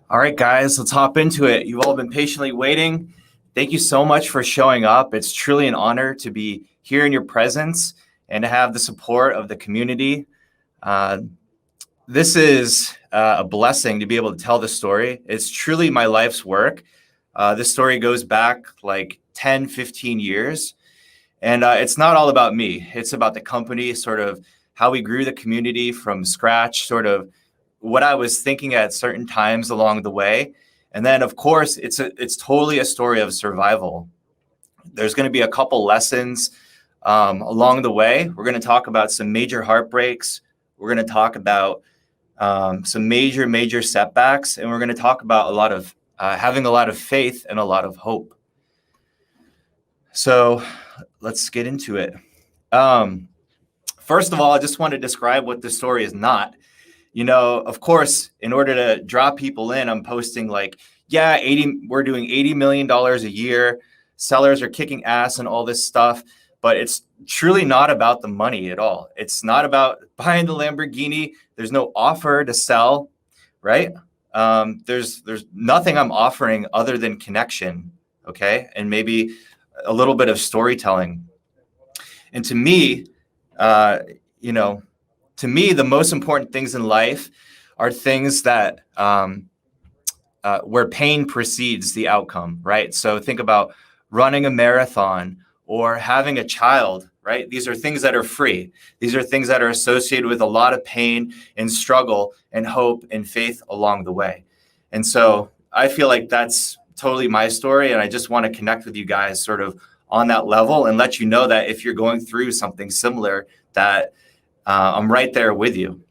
All right, guys, let's hop into it. You've all been patiently waiting. Thank you so much for showing up. It's truly an honor to be here in your presence and to have the support of the community. This is a blessing to be able to tell this story. It's truly my life's work. This story goes back like 10, 15 years. And it's not all about me. It's about the company, sort of how we grew the community from scratch, sort of what I was thinking at certain times along the way. And then, of course, it's totally a story of survival. There's going to be a couple lessons along the way. We're going to talk about some major heartbreaks. We're going to talk about some major setbacks. And we're going to talk about a lot of having a lot of faith and a lot of hope. So let's get into it. First of all, I just want to describe what this story is not. You know, of course, in order to draw people in, I'm posting like, we're doing $80 million a year. Sellers are kicking ass and all this stuff. But it's truly not about the money at all. It's not about buying the Lamborghini. There's no offer to sell, right? There's nothing I'm offering other than connection, okay? And maybe a little bit of storytelling. And to me, the most important things in life are things that where pain precedes the outcome, right? So think about running a marathon or having a child, right? These are things that are free. These are things that are associated with a lot of pain and struggle and hope and faith along the way. And so I feel like that's totally my story. And I just want to connect with you guys sort of on that level and let you know that if you're going through something similar, that I'm right there with you.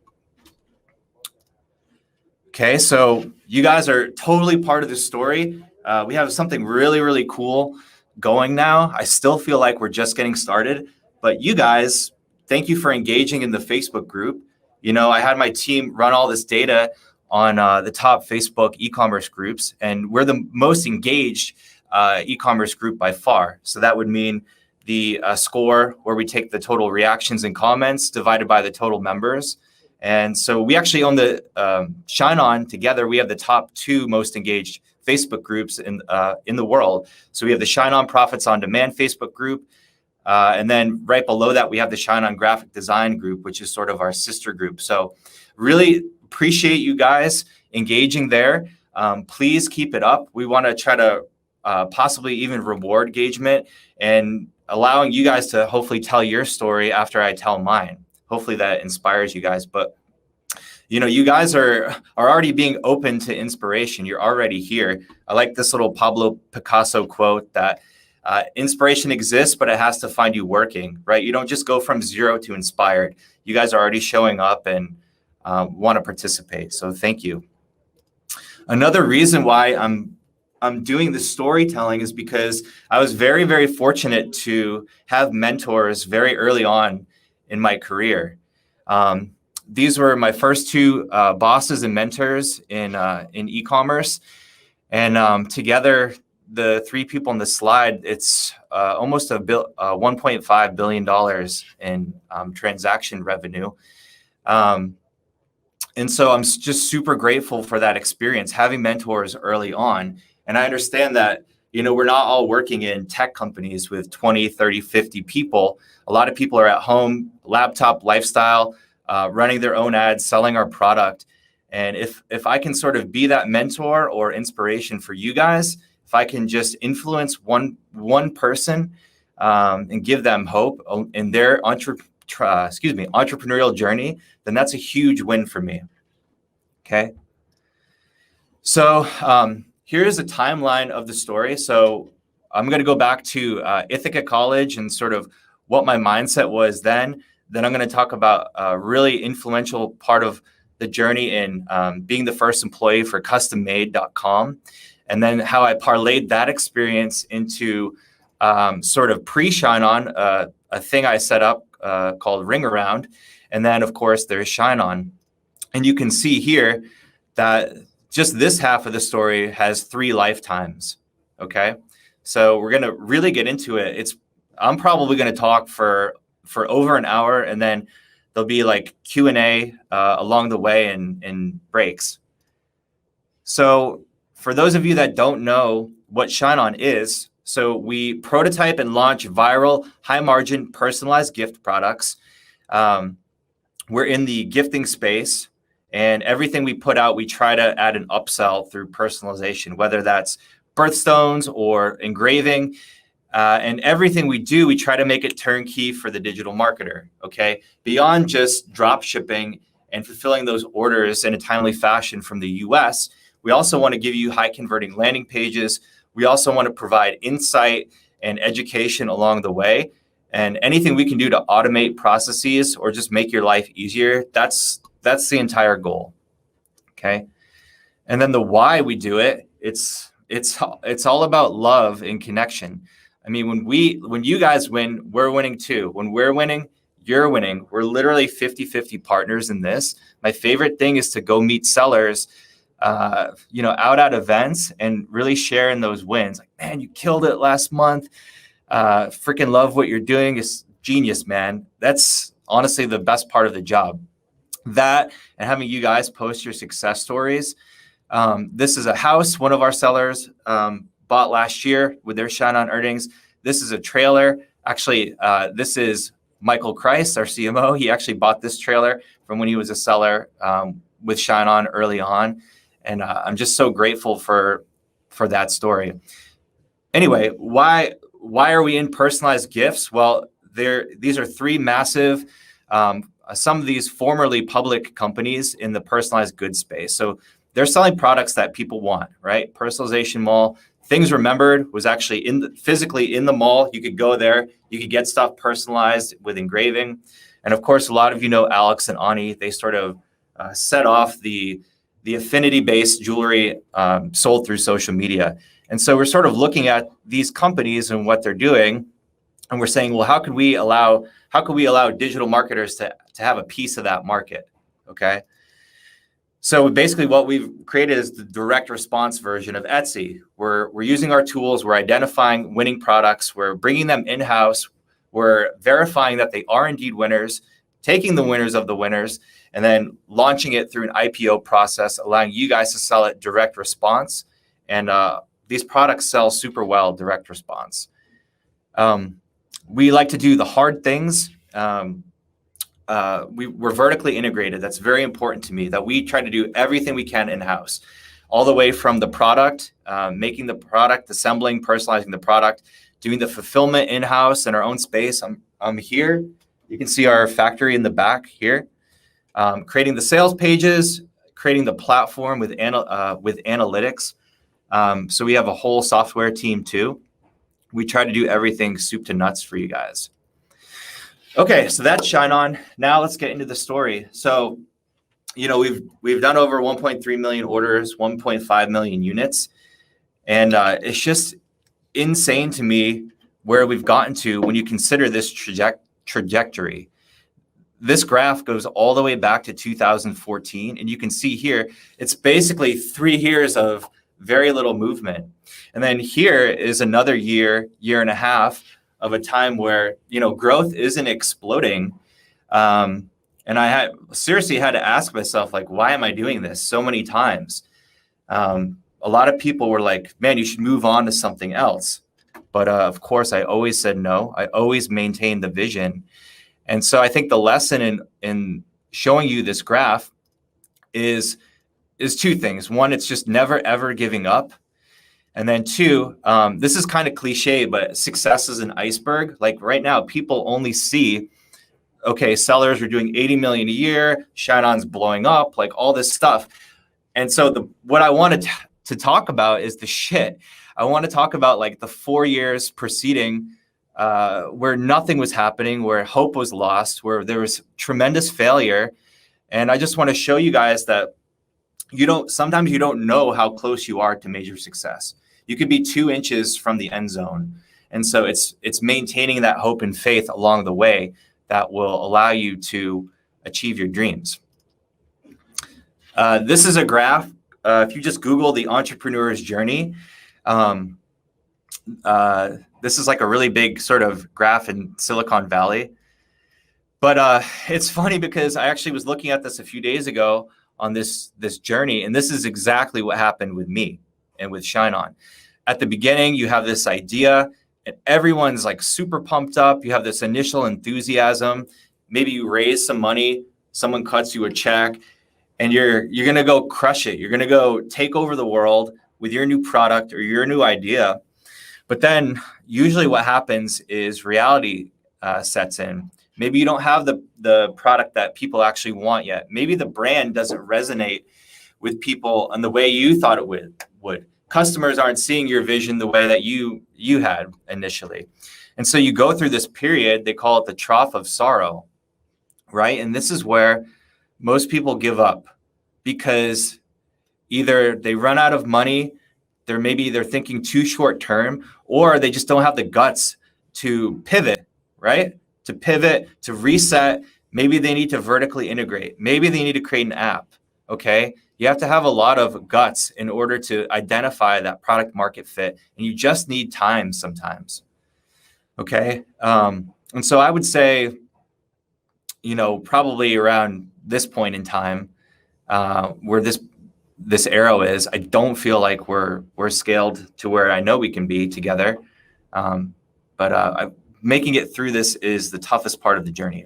Okay, so you guys are totally part of this story. We have something really cool going now. I still feel like we're just getting started, but you guys, thank you for engaging in the Facebook group. You know, I had my team run all this data on the top Facebook e-commerce groups, and we're the most engaged e-commerce group by far. So that would mean the score where we take the total reactions and comments divided by the total members. And so we actually own the ShineOn together. We have the top 2 most engaged Facebook groups in the world. So we have the ShineOn Profits on Demand Facebook group. And then right below that, we have the ShineOn Graphic Design group, which is sort of our sister group. So really appreciate you guys engaging there. Please keep it up. We want to try to possibly even reward engagement and allowing you guys to hopefully tell your story after I tell mine. Hopefully that inspires you guys. But, you know, you guys are already being open to inspiration. You're already here. I like this little Pablo Picasso quote that inspiration exists, but it has to find you working, right? You don't just go from zero to inspired. You guys are already showing up and want to participate. So thank you. Another reason why I'm doing this storytelling is because I was very fortunate to have mentors very early on in my career. These were my first 2 bosses and mentors in e-commerce. And together, the 3 people on the slide, it's almost $1.5 billion in transaction revenue. And so I'm just super grateful for that experience, having mentors early on. And I understand that, you know, we're not all working in tech companies with 20, 30, 50 people. A lot of people are at home, laptop lifestyle, running their own ads, selling our product. And if I can sort of be that mentor or inspiration for you guys, if I can just influence one person and give them hope in their entrepreneurial journey, then that's a huge win for me. Okay. So here's a timeline of the story. So I'm going to go back to Ithaca College and sort of what my mindset was then. Then I'm going to talk about a really influential part of the journey in being the first employee for custommade.com. And then how I parlayed that experience into sort of pre-ShineOn, a thing I set up called Ring Around. And then, of course, there's ShineOn. And you can see here that just this half of the story has 3 lifetimes, okay? So we're going to really get into it. I'm probably going to talk for over an hour, and then there'll be like Q&A along the way and breaks. So for those of you that don't know what ShineOn is, so we prototype and launch viral, high margin, personalized gift products. We're in the gifting space, and everything we put out, we try to add an upsell through personalization, whether that's birthstones or engraving. And everything we do, we try to make it turnkey for the digital marketer, okay? Beyond just drop shipping and fulfilling those orders in a timely fashion from the US, we also want to give you high converting landing pages. We also want to provide insight and education along the way. And anything we can do to automate processes or just make your life easier, that's the entire goal, okay? And then the why we do it, it's all about love and connection. I mean, when you guys win, we're winning too. When we're winning, you're winning. We're literally 50-50 partners in this. My favorite thing is to go meet sellers, out at events and really share in those wins. Like, man, you killed it last month. Freaking love what you're doing. It's genius, man. That's honestly the best part of the job. That and having you guys post your success stories. This is a house one of our sellers bought last year with their ShineOn earnings. This is a trailer. Actually, this is Michael Kreis, our CMO. He actually bought this trailer from when he was a seller with ShineOn early on. And I'm just so grateful for that story. Anyway, why are we in personalized gifts? Well, these are three massive, some of these formerly public companies in the personalized goods space. So they're selling products that people want, right? Personalization Mall. Things Remembered was actually physically in the mall. You could go there. You could get stuff personalized with engraving. And of course, a lot of you know Alex and Ani. They sort of set off the affinity-based jewelry sold through social media. And so we're sort of looking at these companies and what they're doing, and we're saying, well, how could we allow digital marketers to have a piece of that market? Okay. So basically what we've created is the direct response version of Etsy. We're using our tools, we're identifying winning products, we're bringing them in-house, we're verifying that they are indeed winners, taking the winners of the winners, and then launching it through an IPO process, allowing you guys to sell it direct response. And these products sell super well direct response. We like to do the hard things. We're vertically integrated. That's very important to me, that we try to do everything we can in-house, all the way from the product, making the product, assembling, personalizing the product, doing the fulfillment in-house in our own space. I'm here. You can see our factory in the back here. Creating the sales pages, creating the platform with analytics. So we have a whole software team too. We try to do everything soup to nuts for you guys. Okay, so that's ShineOn. Now let's get into the story. So, we've done over 1.3 million orders, 1.5 million units, and it's just insane to me where we've gotten to when you consider this trajectory. This graph goes all the way back to 2014, and you can see here it's basically 3 years of very little movement, and then here is another year and a half of a time where, growth isn't exploding. And I seriously had to ask myself, like, why am I doing this so many times? A lot of people were like, man, you should move on to something else. But of course, I always said no. I always maintained the vision. And so I think the lesson in showing you this graph is 2 things. One, it's just never, ever giving up. And then 2, this is kind of cliche, but success is an iceberg. Like right now, people only see, okay, sellers are doing 80 million a year, ShineOn's blowing up, like all this stuff. And so what I wanted to talk about is the shit. I want to talk about like the 4 years preceding where nothing was happening, where hope was lost, where there was tremendous failure. And I just want to show you guys that sometimes you don't know how close you are to major success. You could be 2 inches from the end zone. And so it's maintaining that hope and faith along the way that will allow you to achieve your dreams. This is a graph. If you just Google the entrepreneur's journey, this is like a really big sort of graph in Silicon Valley. But it's funny because I actually was looking at this a few days ago on this journey. And this is exactly what happened with me and with ShineOn. At the beginning, you have this idea and everyone's like super pumped up. You have this initial enthusiasm. Maybe you raise some money, someone cuts you a check, and you're going to go crush it. You're going to go take over the world with your new product or your new idea. But then usually what happens is reality sets in. Maybe you don't have the product that people actually want yet. Maybe the brand doesn't resonate with people in the way you thought it would. Customers aren't seeing your vision the way that you had initially. And so you go through this period, they call it the trough of sorrow, right? And this is where most people give up because either they run out of money, they're thinking too short term, or they just don't have the guts to pivot, right? To pivot, to reset. Maybe they need to vertically integrate. Maybe they need to create an app, okay? You have to have a lot of guts in order to identify that product market fit, and you just need time sometimes, okay? And so I would say, probably around this point in time, where this arrow is, I don't feel like we're scaled to where I know we can be together. But making it through this is the toughest part of the journey.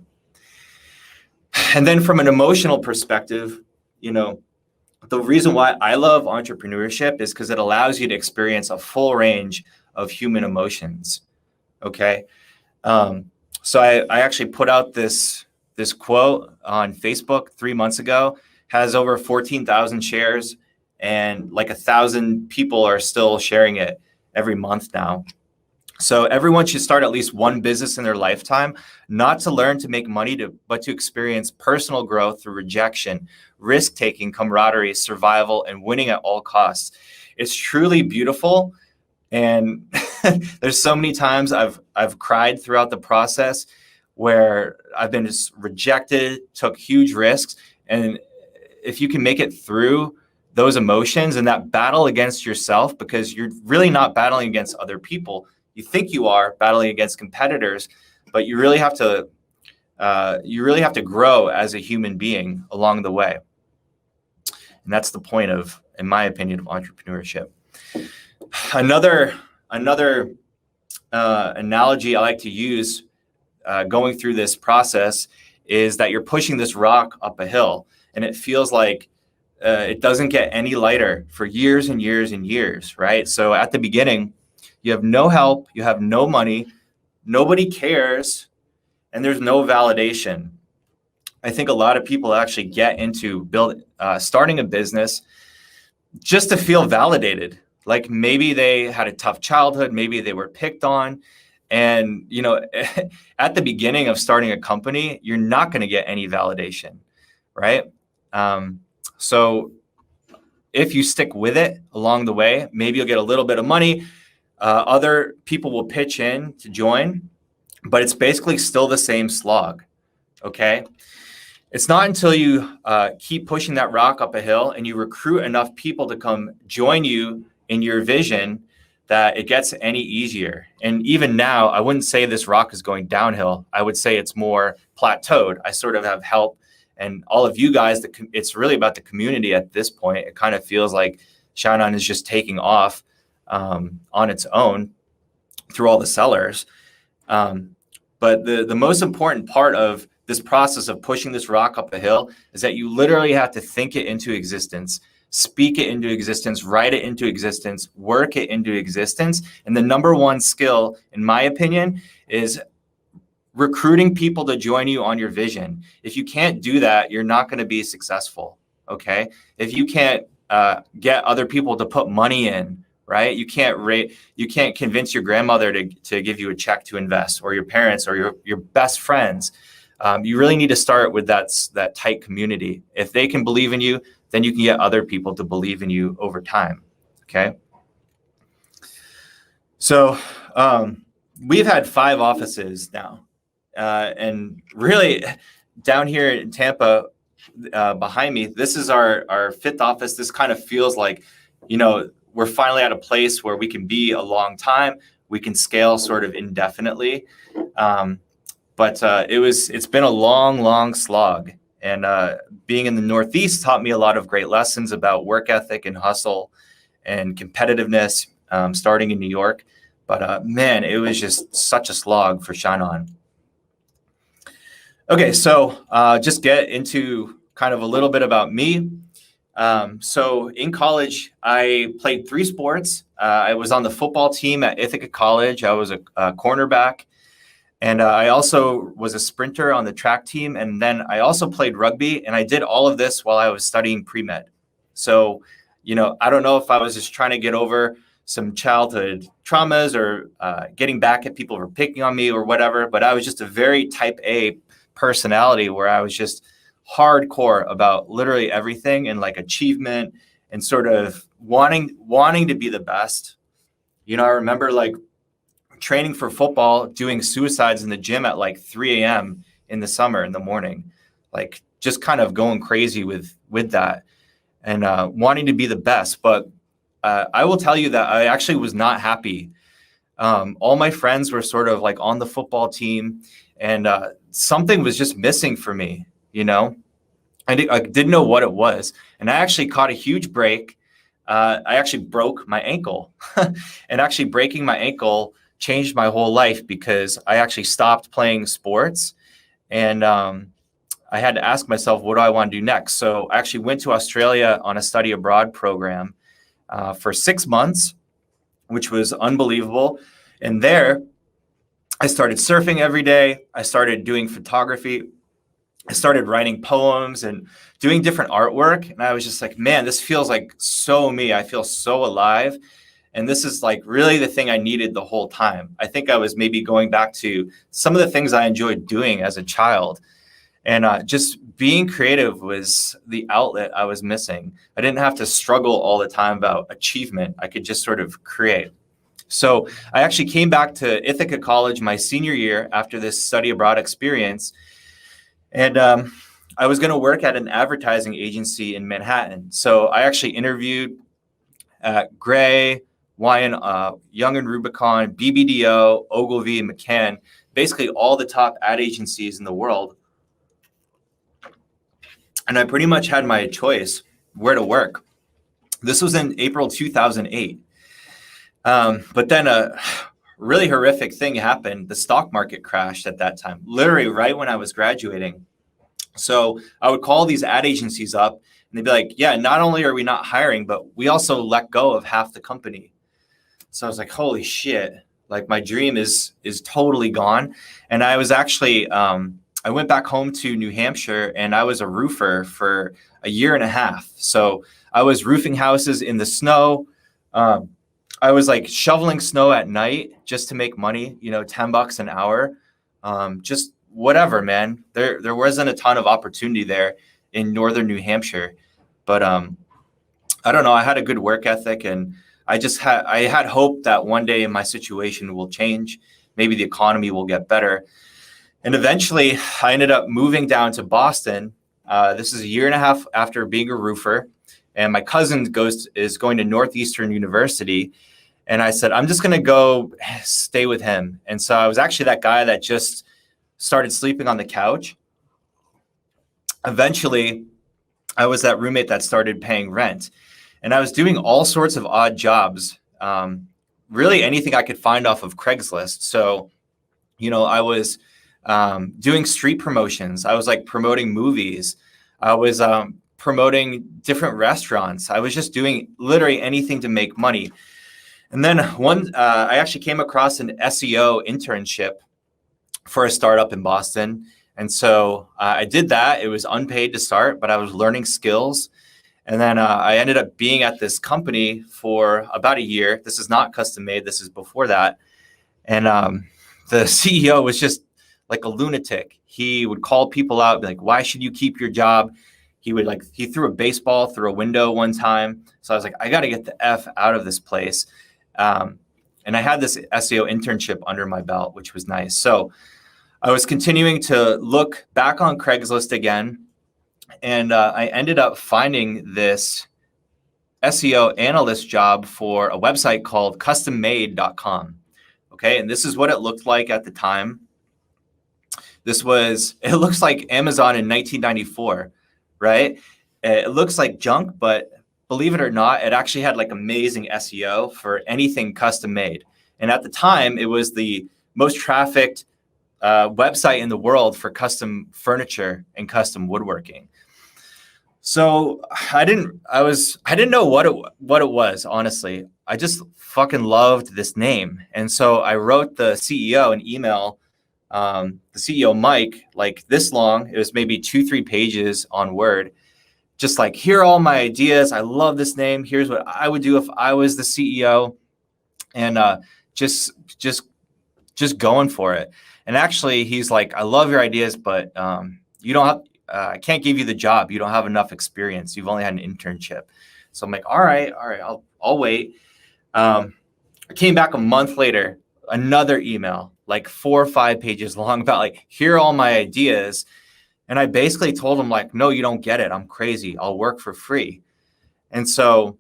And then from an emotional perspective, the reason why I love entrepreneurship is because it allows you to experience a full range of human emotions. Okay. So I actually put out this quote on Facebook 3 months ago, has over 14,000 shares, and like 1,000 people are still sharing it every month now. So everyone should start at least one business in their lifetime, not to learn to make money, but to experience personal growth through rejection, risk-taking, camaraderie, survival, and winning at all costs. It's truly beautiful. And there's so many times I've cried throughout the process where I've been just rejected, took huge risks. And if you can make it through those emotions and that battle against yourself, because you're really not battling against other people, you think you are battling against competitors, but you really have to grow as a human being along the way. And that's the point of, in my opinion, of entrepreneurship. Another analogy I like to use going through this process is that you're pushing this rock up a hill, and it feels like it doesn't get any lighter for years and years and years, right? So at the beginning, you have no help, you have no money, nobody cares, and there's no validation. I think a lot of people actually get into starting a business just to feel validated. Like maybe they had a tough childhood, maybe they were picked on. And, at the beginning of starting a company, you're not going to get any validation, right? So if you stick with it along the way, maybe you'll get a little bit of money. Other people will pitch in to join, but it's basically still the same slog, okay? It's not until you keep pushing that rock up a hill and you recruit enough people to come join you in your vision that it gets any easier. And even now, I wouldn't say this rock is going downhill. I would say it's more plateaued. I sort of have help, and all of you guys, it's really about the community at this point. It kind of feels like ShineOn is just taking off on its own through all the sellers. But the most important part of this process of pushing this rock up a hill is that you literally have to think it into existence, speak it into existence, write it into existence, work it into existence. And the number one skill, in my opinion, is recruiting people to join you on your vision. If you can't do that, you're not going to be successful, okay? If you can't get other people to put money in, right? You can't convince your grandmother to give you a check to invest, or your parents, or your best friends. You really need to start with that tight community. If they can believe in you, then you can get other people to believe in you over time, okay? So we've had 5 offices now. And really down here in Tampa, behind me, this is our 5th office. This kind of feels like, we're finally at a place where we can be a long time. We can scale sort of indefinitely. But it's been a long slog. And being in the Northeast taught me a lot of great lessons about work ethic and hustle and competitiveness, starting in New York. But man, it was just such a slog for ShineOn. Okay, so just get into kind of a little bit about me. So in college, I played 3 sports. I was on the football team at Ithaca College. I was a cornerback. And I also was a sprinter on the track team. And then I also played rugby. And I did all of this while I was studying pre-med. So, I don't know if I was just trying to get over some childhood traumas or getting back at people for picking on me or whatever. But I was just a very type A personality where I was just hardcore about literally everything and like achievement and sort of wanting to be the best. I remember like training for football, doing suicides in the gym at like 3 a.m. in the summer in the morning, like just kind of going crazy with that and wanting to be the best. But I will tell you that I actually was not happy. All my friends were sort of like on the football team and something was just missing for me, I didn't know what it was. And I actually caught a huge break. I actually broke my ankle and actually breaking my ankle changed my whole life because I actually stopped playing sports and I had to ask myself, what do I want to do next? So I actually went to Australia on a study abroad program for 6 months, which was unbelievable. And there I started surfing every day. I started doing photography. I started writing poems and doing different artwork. And I was just like, man, this feels like so me. I feel so alive. And this is like really the thing I needed the whole time. I think I was maybe going back to some of the things I enjoyed doing as a child. And just being creative was the outlet I was missing. I didn't have to struggle all the time about achievement. I could just sort of create. So I actually came back to Ithaca College my senior year after this study abroad experience. And I was going to work at an advertising agency in Manhattan. So I actually interviewed at Gray, Young and Rubicon, BBDO, Ogilvy, and McCann, basically all the top ad agencies in the world. And I pretty much had my choice where to work. This was in April 2008. But then a really horrific thing happened. The stock market crashed at that time, literally right when I was graduating. So I would call these ad agencies up and they'd be like, yeah, not only are we not hiring, but we also let go of half the company. So I was like, holy shit, like my dream is totally gone. And I was actually, I went back home to New Hampshire and I was a roofer for a year and a half. So I was roofing houses in the snow. I was like shoveling snow at night just to make money, $10 an hour. Just whatever, man. There wasn't a ton of opportunity there in northern New Hampshire, but I don't know. I had a good work ethic and I had hope that one day my situation will change. Maybe the economy will get better. And eventually I ended up moving down to Boston. This is a year and a half after being a roofer. And my cousin is going to Northeastern University. And I said, I'm just going to go stay with him. And so I was actually that guy that just started sleeping on the couch. Eventually, I was that roommate that started paying rent. And I was doing all sorts of odd jobs, really anything I could find off of Craigslist. So, I was doing street promotions. I was like promoting movies. I was promoting different restaurants. I was just doing literally anything to make money. And then I actually came across an SEO internship for a startup in Boston. And so I did that. It was unpaid to start, but I was learning skills. And then I ended up being at this company for about a year. This is not custom made. This is before that. And the CEO was just like a lunatic. He would call people out, be like, why should you keep your job? He threw a baseball through a window one time. So I was like, I got to get the F out of this place. And I had this SEO internship under my belt, which was nice. So I was continuing to look back on Craigslist again. And I ended up finding this SEO analyst job for a website called custommade.com. Okay. And this is what it looked like at the time. It looks like Amazon in 1994, right? It looks like junk, but believe it or not, it actually had like amazing SEO for anything custom made. And at the time, it was the most trafficked website in the world for custom furniture and custom woodworking. So I didn't know what it was, honestly. I just fucking loved this name. And so I wrote the CEO an email, the CEO, Mike, like this long. It was maybe 2-3 pages on Word. Just like, here are all my ideas. I love this name. Here's what I would do if I was the CEO. And just going for it. And actually, he's like, I love your ideas, but you don't have, I can't give you the job. You don't have enough experience. You've only had an internship. So I'm like, all right, I'll wait. I came back a month later, another email, like 4 or 5 pages long about like, here are all my ideas. And I basically told him like, no, you don't get it. I'm crazy. I'll work for free. And so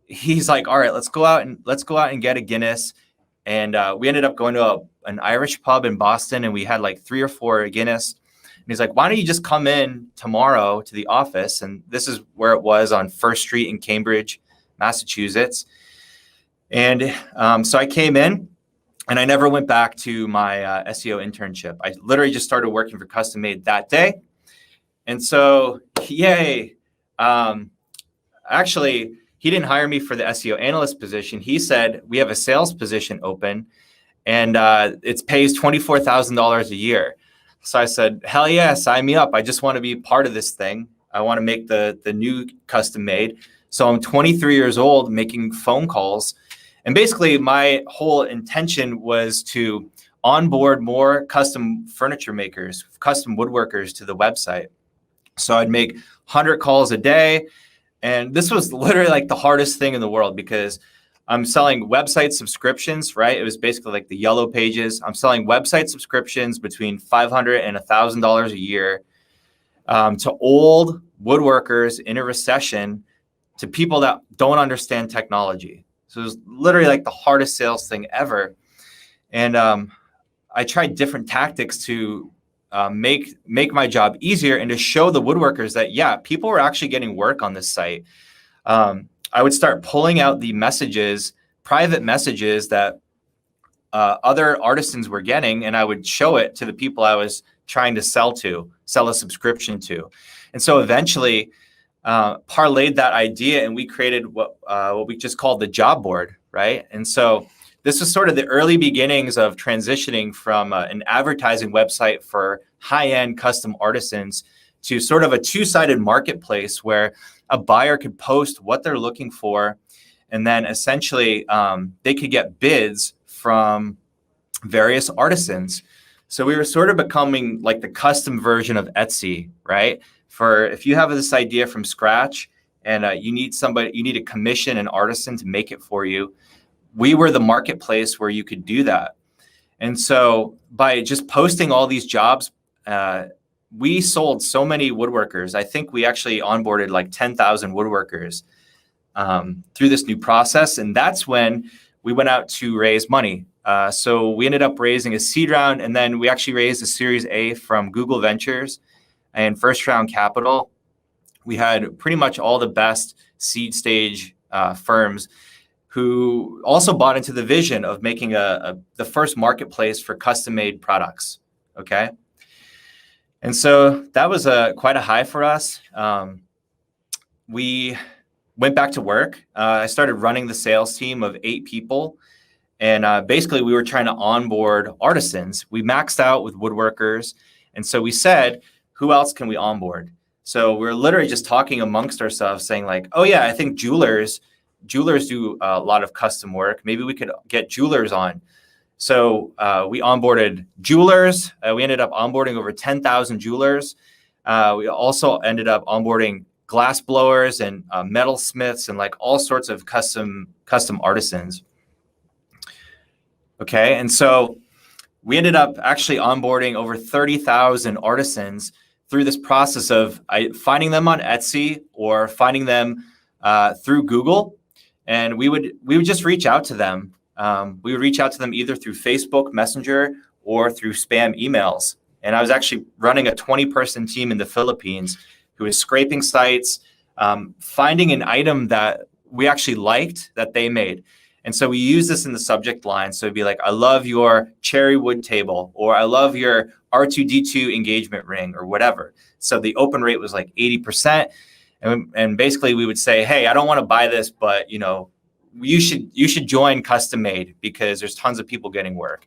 he's like, all right, let's go out and get a Guinness. And we ended up going to an Irish pub in Boston, and we had like 3 or 4 Guinness. And he's like, why don't you just come in tomorrow to the office? And this is where it was, on First Street in Cambridge, Massachusetts. And so I came in, and I never went back to my SEO internship. I literally just started working for Custom Made that day. And so, yay. Actually, he didn't hire me for the SEO analyst position. He said, we have a sales position open, and it pays $24,000 a year. So I said, hell yeah, sign me up. I just want to be part of this thing. I want to make the new Custom Made. So I'm 23 years old, making phone calls. And basically my whole intention was to onboard more custom furniture makers, custom woodworkers to the website. So I'd make 100 calls a day. And this was literally like the hardest thing in the world, because I'm selling website subscriptions, right? It was basically like the yellow pages. I'm selling website subscriptions between $500 and $1,000 a year to old woodworkers in a recession, to people that don't understand technology. So it was literally like the hardest sales thing ever. And I tried different tactics to make my job easier, and to show the woodworkers that, yeah, people were actually getting work on this site. I would start pulling out the messages, private messages that other artisans were getting, and I would show it to the people I was trying to sell a subscription to. And so eventually parlayed that idea, and we created what we just called the job board, right? And so this was sort of the early beginnings of transitioning from an advertising website for high-end custom artisans to sort of a two-sided marketplace where a buyer could post what they're looking for, and then essentially they could get bids from various artisans. So we were sort of becoming like the custom version of Etsy, right? For if you have this idea from scratch and you need to commission an artisan to make it for you, we were the marketplace where you could do that. And so by just posting all these jobs, we sold so many woodworkers. I think we actually onboarded like 10,000 woodworkers through this new process. And that's when we went out to raise money. So we ended up raising a seed round, and then we actually raised a Series A from Google Ventures and first round capital. We had pretty much all the best seed stage firms who also bought into the vision of making the first marketplace for custom made products. Okay. And so that was quite a high for us. We went back to work. I started running the sales team of 8 people. And basically we were trying to onboard artisans. We maxed out with woodworkers. And so we said, who else can we onboard? So we're literally just talking amongst ourselves saying like, oh yeah, I think jewelers do a lot of custom work. Maybe we could get jewelers on. So we onboarded jewelers. We ended up onboarding over 10,000 jewelers. We also ended up onboarding glass blowers and metalsmiths and like all sorts of custom artisans. Okay, and so we ended up actually onboarding over 30,000 artisans through this process of finding them on Etsy or finding them through Google. And we would just reach out to them. We would reach out to them either through Facebook Messenger or through spam emails. And I was actually running a 20-person team in the Philippines It was scraping sites, finding an item that we actually liked that they made. And so we use this in the subject line. So it'd be like, I love your cherry wood table, or I love your R2D2 engagement ring, or whatever. So the open rate was like 80%. And basically we would say, hey, I don't want to buy this, but you should join custom made because there's tons of people getting work.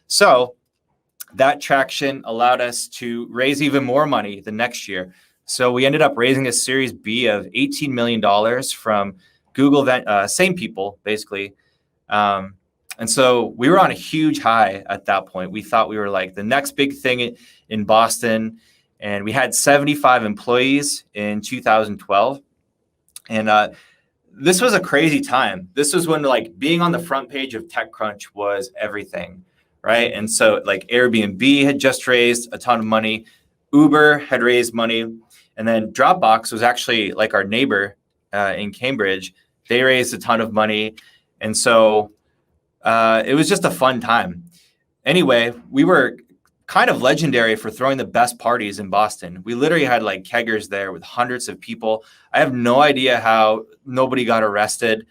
So that traction allowed us to raise even more money the next year. So we ended up raising a Series B of $18 million from Google, same people, basically. And so we were on a huge high at that point. We thought we were like the next big thing in Boston. And we had 75 employees in 2012. And this was a crazy time. This was when like being on the front page of TechCrunch was everything, right? And so like Airbnb had just raised a ton of money. Uber had raised money. And then Dropbox was actually like our neighbor in Cambridge. They raised a ton of money. And so it was just a fun time. Anyway, we were kind of legendary for throwing the best parties in Boston. We literally had like keggers there with hundreds of people. I have no idea how nobody got arrested.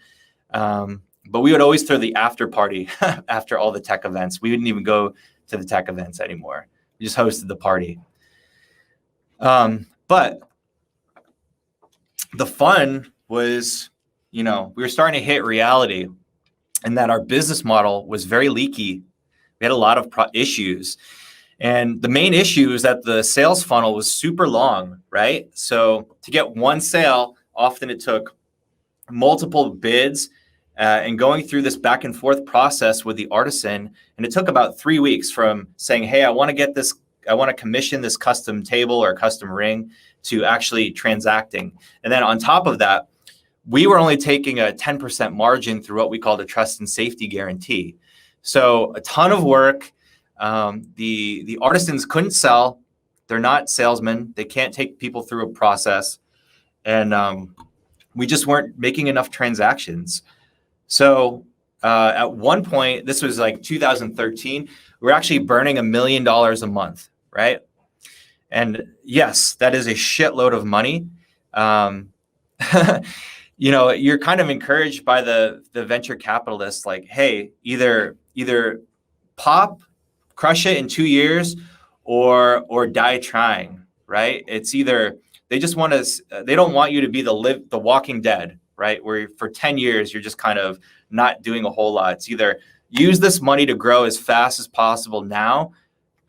But we would always throw the after party after all the tech events. We didn't even go to the tech events anymore. We just hosted the party. But the fun was, we were starting to hit reality, and that our business model was very leaky. We had a lot of issues. And the main issue is that the sales funnel was super long, right? So to get one sale, often it took multiple bids and going through this back and forth process with the artisan. And it took about 3 weeks from saying, hey, I want to commission this custom table or custom ring, to actually transacting. And then on top of that, we were only taking a 10% margin through what we called a trust and safety guarantee. So a ton of work. The artisans couldn't sell. They're not salesmen. They can't take people through a process. And we just weren't making enough transactions. So at one point, this was like 2013, we were actually burning $1 million a month, right? And yes, that is a shitload of money. You're kind of encouraged by the venture capitalists, like, hey, either crush it in 2 years or die trying, right? It's either they don't want you to be the Walking Dead, right? Where for 10 years, you're just kind of not doing a whole lot. It's either use this money to grow as fast as possible now,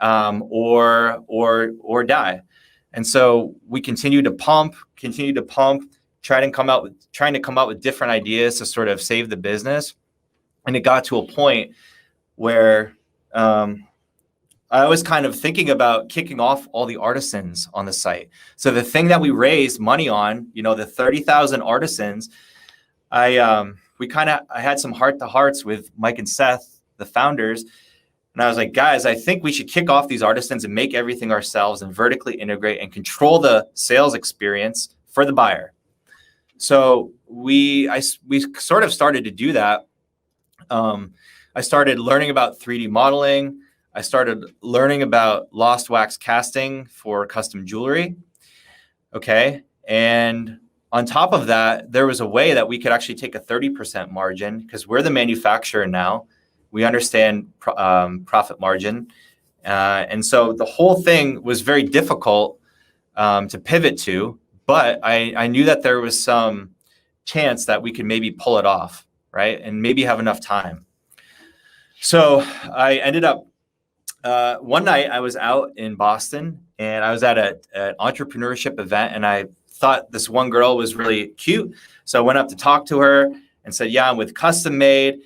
or die. And so we continue to pump, trying to come up with different ideas to sort of save the business. And it got to a point where I was kind of thinking about kicking off all the artisans on the site. So the thing that we raised money on, the 30,000 artisans, I had some heart-to-hearts with Mike and Seth, the founders. And I was like, guys, I think we should kick off these artisans and make everything ourselves and vertically integrate and control the sales experience for the buyer. So we sort of started to do that. I started learning about 3D modeling. I started learning about lost wax casting for custom jewelry. Okay. And on top of that, there was a way that we could actually take a 30% margin, because we're the manufacturer now. We understand profit margin. And so the whole thing was very difficult to pivot to, but I knew that there was some chance that we could maybe pull it off, right? And maybe have enough time. So I ended up, one night I was out in Boston and I was at an entrepreneurship event, and I thought this one girl was really cute. So I went up to talk to her and said, yeah, I'm with Custom Made.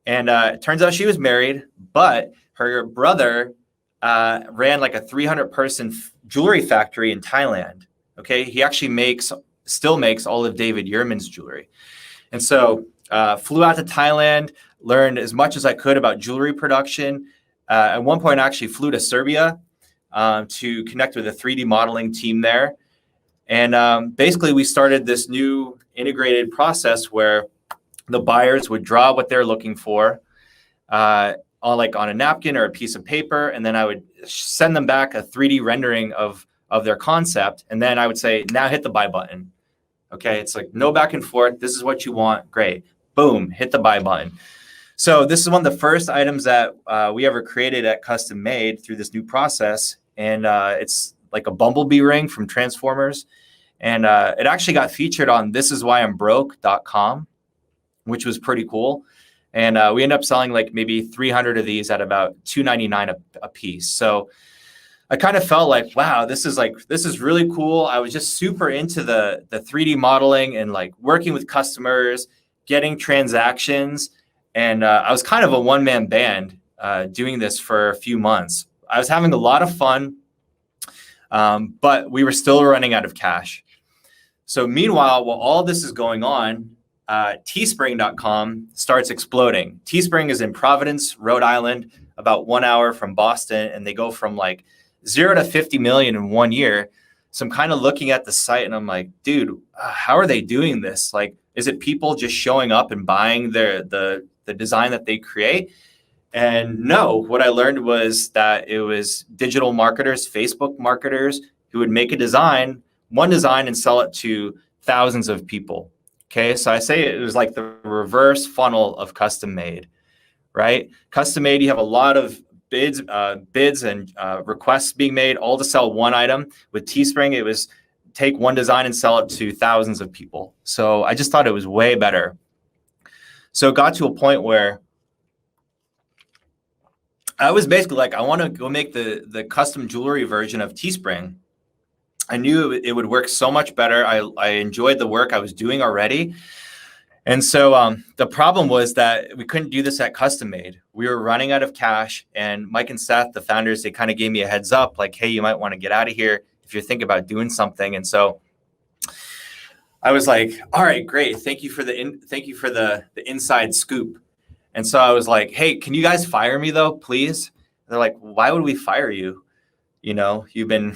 And it turns out she was married, but her brother ran like a 300-person jewelry factory in Thailand. Okay, he actually still makes all of David Yurman's jewelry. And so flew out to Thailand, learned as much as I could about jewelry production. At one point, I actually flew to Serbia to connect with a 3D modeling team there. And basically, we started this new integrated process where the buyers would draw what they're looking for on a napkin or a piece of paper, and then I would send them back a 3D rendering of of their concept. And then I would say, now hit the buy button. Okay, it's like no back and forth. This is what you want. Great. Boom, hit the buy button. So this is one of the first items that we ever created at Custom Made through this new process. And it's like a Bumble Bee Ring from Transformers. And it actually got featured on thisiswhyimbroke.com, which was pretty cool. And we ended up selling like maybe 300 of these at about $2.99 a piece. So I kind of felt like, wow, this is really cool. I was just super into the 3D modeling and like working with customers, getting transactions. And I was kind of a one-man band doing this for a few months. I was having a lot of fun, but we were still running out of cash. So meanwhile, while all this is going on, teespring.com starts exploding. Teespring is in Providence, Rhode Island, about 1 hour from Boston. And they go from like 0 to 50 million in 1 year. So I'm kind of looking at the site and I'm like, dude, how are they doing this? Like, is it people just showing up and buying the design that they create? And no, what I learned was that it was digital marketers, Facebook marketers who would make one design and sell it to thousands of people. Okay, so I say it was like the reverse funnel of Custom Made, right? Custom Made, you have a lot of bids and requests being made, all to sell one item. With Teespring, it was take one design and sell it to thousands of people. So I just thought it was way better. So it got to a point where I was basically like, I want to go make the custom jewelry version of Teespring. I knew it would work so much better. I enjoyed the work I was doing already. And so the problem was that we couldn't do this at Custom Made. We were running out of cash, and Mike and Seth, the founders, they kind of gave me a heads up, like, hey, you might want to get out of here if you're thinking about doing something. And so I was like, all right, great. Thank you for the inside scoop. And so I was like, hey, can you guys fire me though, please? And they're like, why would we fire you? You know, you've been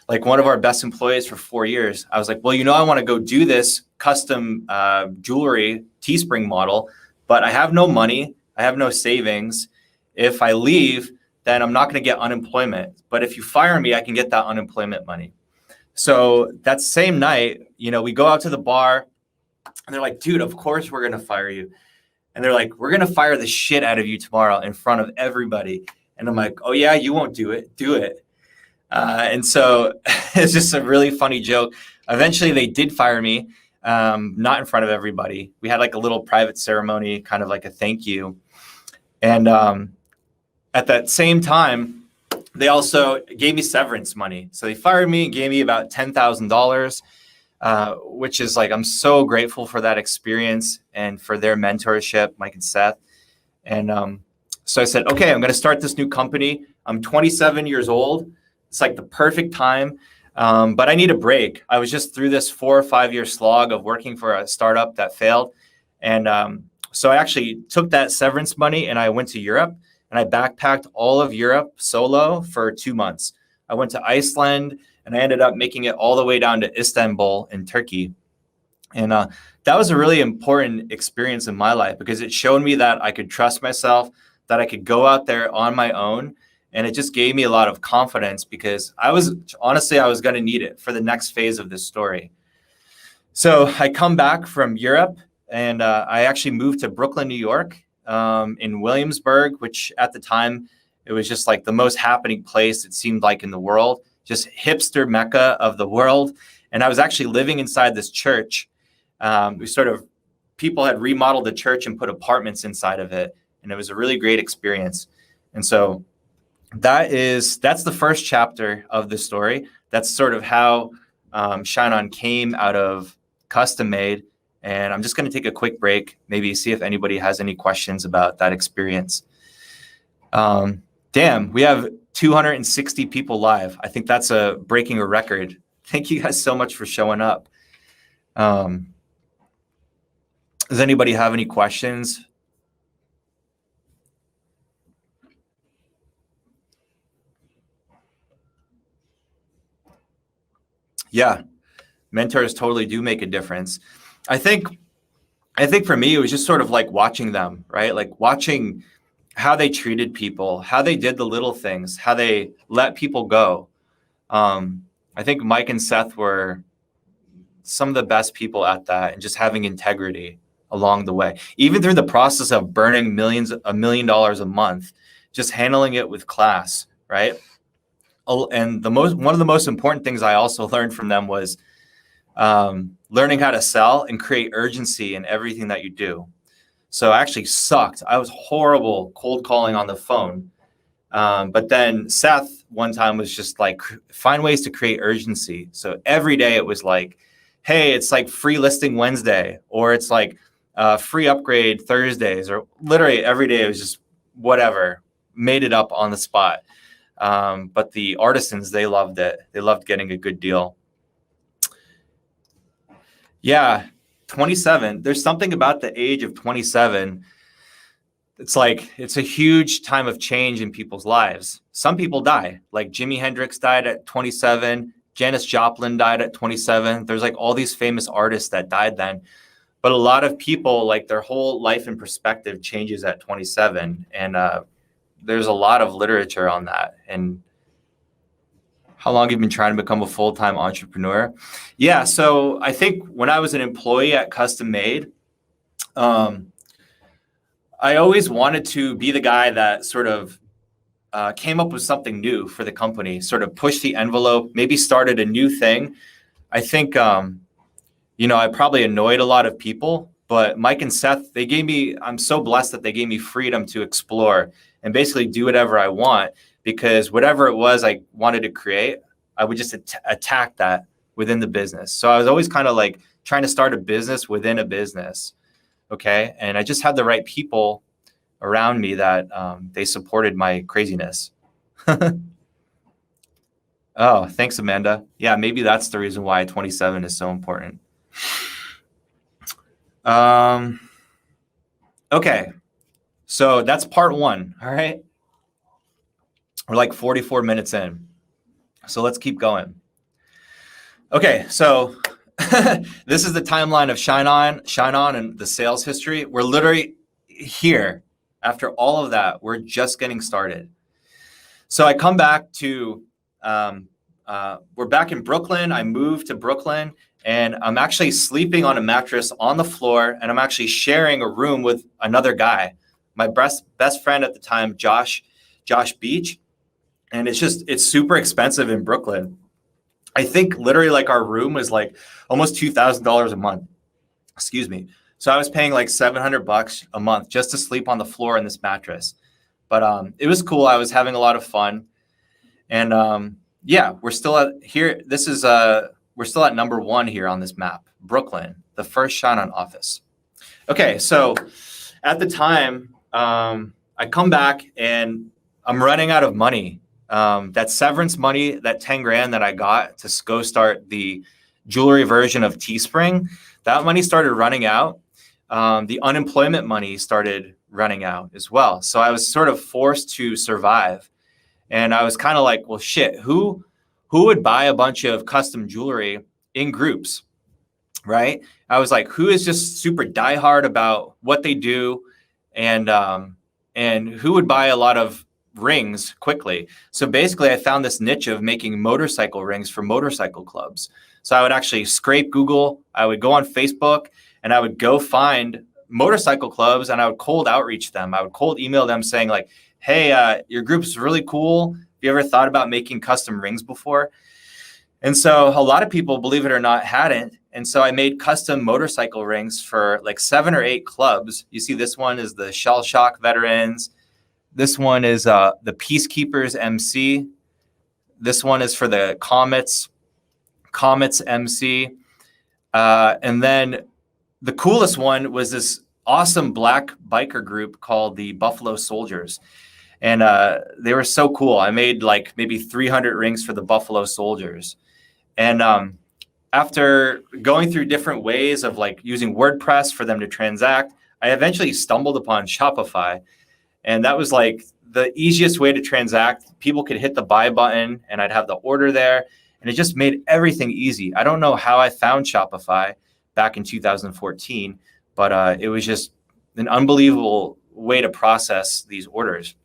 like one of our best employees for 4 years. I was like, well, I want to go do this custom jewelry Teespring model, but I have no money. I have no savings. If I leave, then I'm not going to get unemployment. But if you fire me, I can get that unemployment money. So that same night, we go out to the bar and they're like, dude, of course we're going to fire you. And they're like, we're going to fire the shit out of you tomorrow in front of everybody. And I'm like, oh yeah, you won't do it. Do it. And so it's just a really funny joke. Eventually they did fire me, not in front of everybody. We had like a little private ceremony, kind of like a thank you. And at that same time, they also gave me severance money. So they fired me and gave me about $10,000, which is like, I'm so grateful for that experience and for their mentorship, Mike and Seth. And so I said, okay, I'm going to start this new company. I'm 27 years old. It's like the perfect time, but I need a break. I was just through this 4 or 5 year slog of working for a startup that failed. And so I actually took that severance money and I went to Europe and I backpacked all of Europe solo for 2 months. I went to Iceland and I ended up making it all the way down to Istanbul in Turkey. And that was a really important experience in my life because it showed me that I could trust myself, that I could go out there on my own. And it just gave me a lot of confidence because I was going to need it for the next phase of this story. So I come back from Europe and I actually moved to Brooklyn, New York, in Williamsburg, which at the time, it was just like the most happening place it seemed like in the world, just hipster mecca of the world. And I was actually living inside this church. People had remodeled the church and put apartments inside of it. And it was a really great experience. And so that's the first chapter of the story. That's sort of how ShineOn came out of Custom Made. And I'm just going to take a quick break, maybe see if anybody has any questions about that experience. Damn, we have 260 people live. I think that's breaking a record. Thank you guys so much for showing up. Does anybody have any questions? Yeah, mentors totally do make a difference. I think for me, it was just sort of like watching them, right? Like watching how they treated people, how they did the little things, how they let people go. I think Mike and Seth were some of the best people at that, and just having integrity along the way, even through the process of burning $1 million a month, just handling it with class, right? And one of the most important things I also learned from them was learning how to sell and create urgency in everything that you do. So I actually sucked. I was horrible cold calling on the phone. But then Seth one time was just like, find ways to create urgency. So every day it was like, hey, it's like free listing Wednesday, or it's like free upgrade Thursdays, or literally every day it was just whatever, made it up on the spot. But the artisans, they loved it. They loved getting a good deal. Yeah, 27. There's something about the age of 27. It's like, it's a huge time of change in people's lives. Some people die, like Jimi Hendrix died at 27. Janis Joplin died at 27. There's like all these famous artists that died then. But a lot of people, like their whole life and perspective changes at 27. And there's a lot of literature on that. And how long have you been trying to become a full-time entrepreneur? Yeah, so I think when I was an employee at Custom Made, I always wanted to be the guy that sort of came up with something new for the company, sort of pushed the envelope, maybe started a new thing. I think, I probably annoyed a lot of people, but Mike and Seth, I'm so blessed that they gave me freedom to explore and basically do whatever I want, because whatever it was I wanted to create, I would just attack that within the business. So I was always kind of like trying to start a business within a business. Okay. And I just had the right people around me that they supported my craziness. Oh, thanks, Amanda. Yeah, maybe that's the reason why 27 is so important. Okay. So that's part one. All right. We're like 44 minutes in. So let's keep going. Okay. So this is the timeline of ShineOn and the sales history. We're literally here. After all of that, we're just getting started. So I come back to, we're back in Brooklyn. I moved to Brooklyn, and I'm actually sleeping on a mattress on the floor, and I'm actually sharing a room with another guy, my best friend at the time, Josh Beach. And it's super expensive in Brooklyn. I think literally like our room was like almost $2,000 a month. Excuse me. So I was paying like $700 a month just to sleep on the floor in this mattress. But it was cool. I was having a lot of fun. And yeah, we're still at here. We're still at number one here on this map, Brooklyn, the first ShineOn office. Okay, so at the time, I come back and I'm running out of money. That severance money, that 10 grand that I got to go start the jewelry version of Teespring, that money started running out. The unemployment money started running out as well. So I was sort of forced to survive. And I was kind of like, well, shit, who would buy a bunch of custom jewelry in groups, right? I was like, who is just super diehard about what they do, and who would buy a lot of rings quickly? So basically I found this niche of making motorcycle rings for motorcycle clubs. So I would actually scrape Google, I would go on Facebook, and I would go find motorcycle clubs, and I would cold outreach them. I would cold email them saying like, hey, your group's really cool. Have you ever thought about making custom rings before? And so a lot of people, believe it or not, hadn't. And so I made custom motorcycle rings for like 7 or 8 clubs. You see, this one is the Shell Shock Veterans. This one is the Peacekeepers MC. This one is for the Comets MC. And then the coolest one was this awesome black biker group called the Buffalo Soldiers. And they were so cool. I made like maybe 300 rings for the Buffalo Soldiers. And after going through different ways of like using WordPress for them to transact, I eventually stumbled upon Shopify. And that was like the easiest way to transact. People could hit the buy button and I'd have the order there. And it just made everything easy. I don't know how I found Shopify back in 2014, but it was just an unbelievable way to process these orders.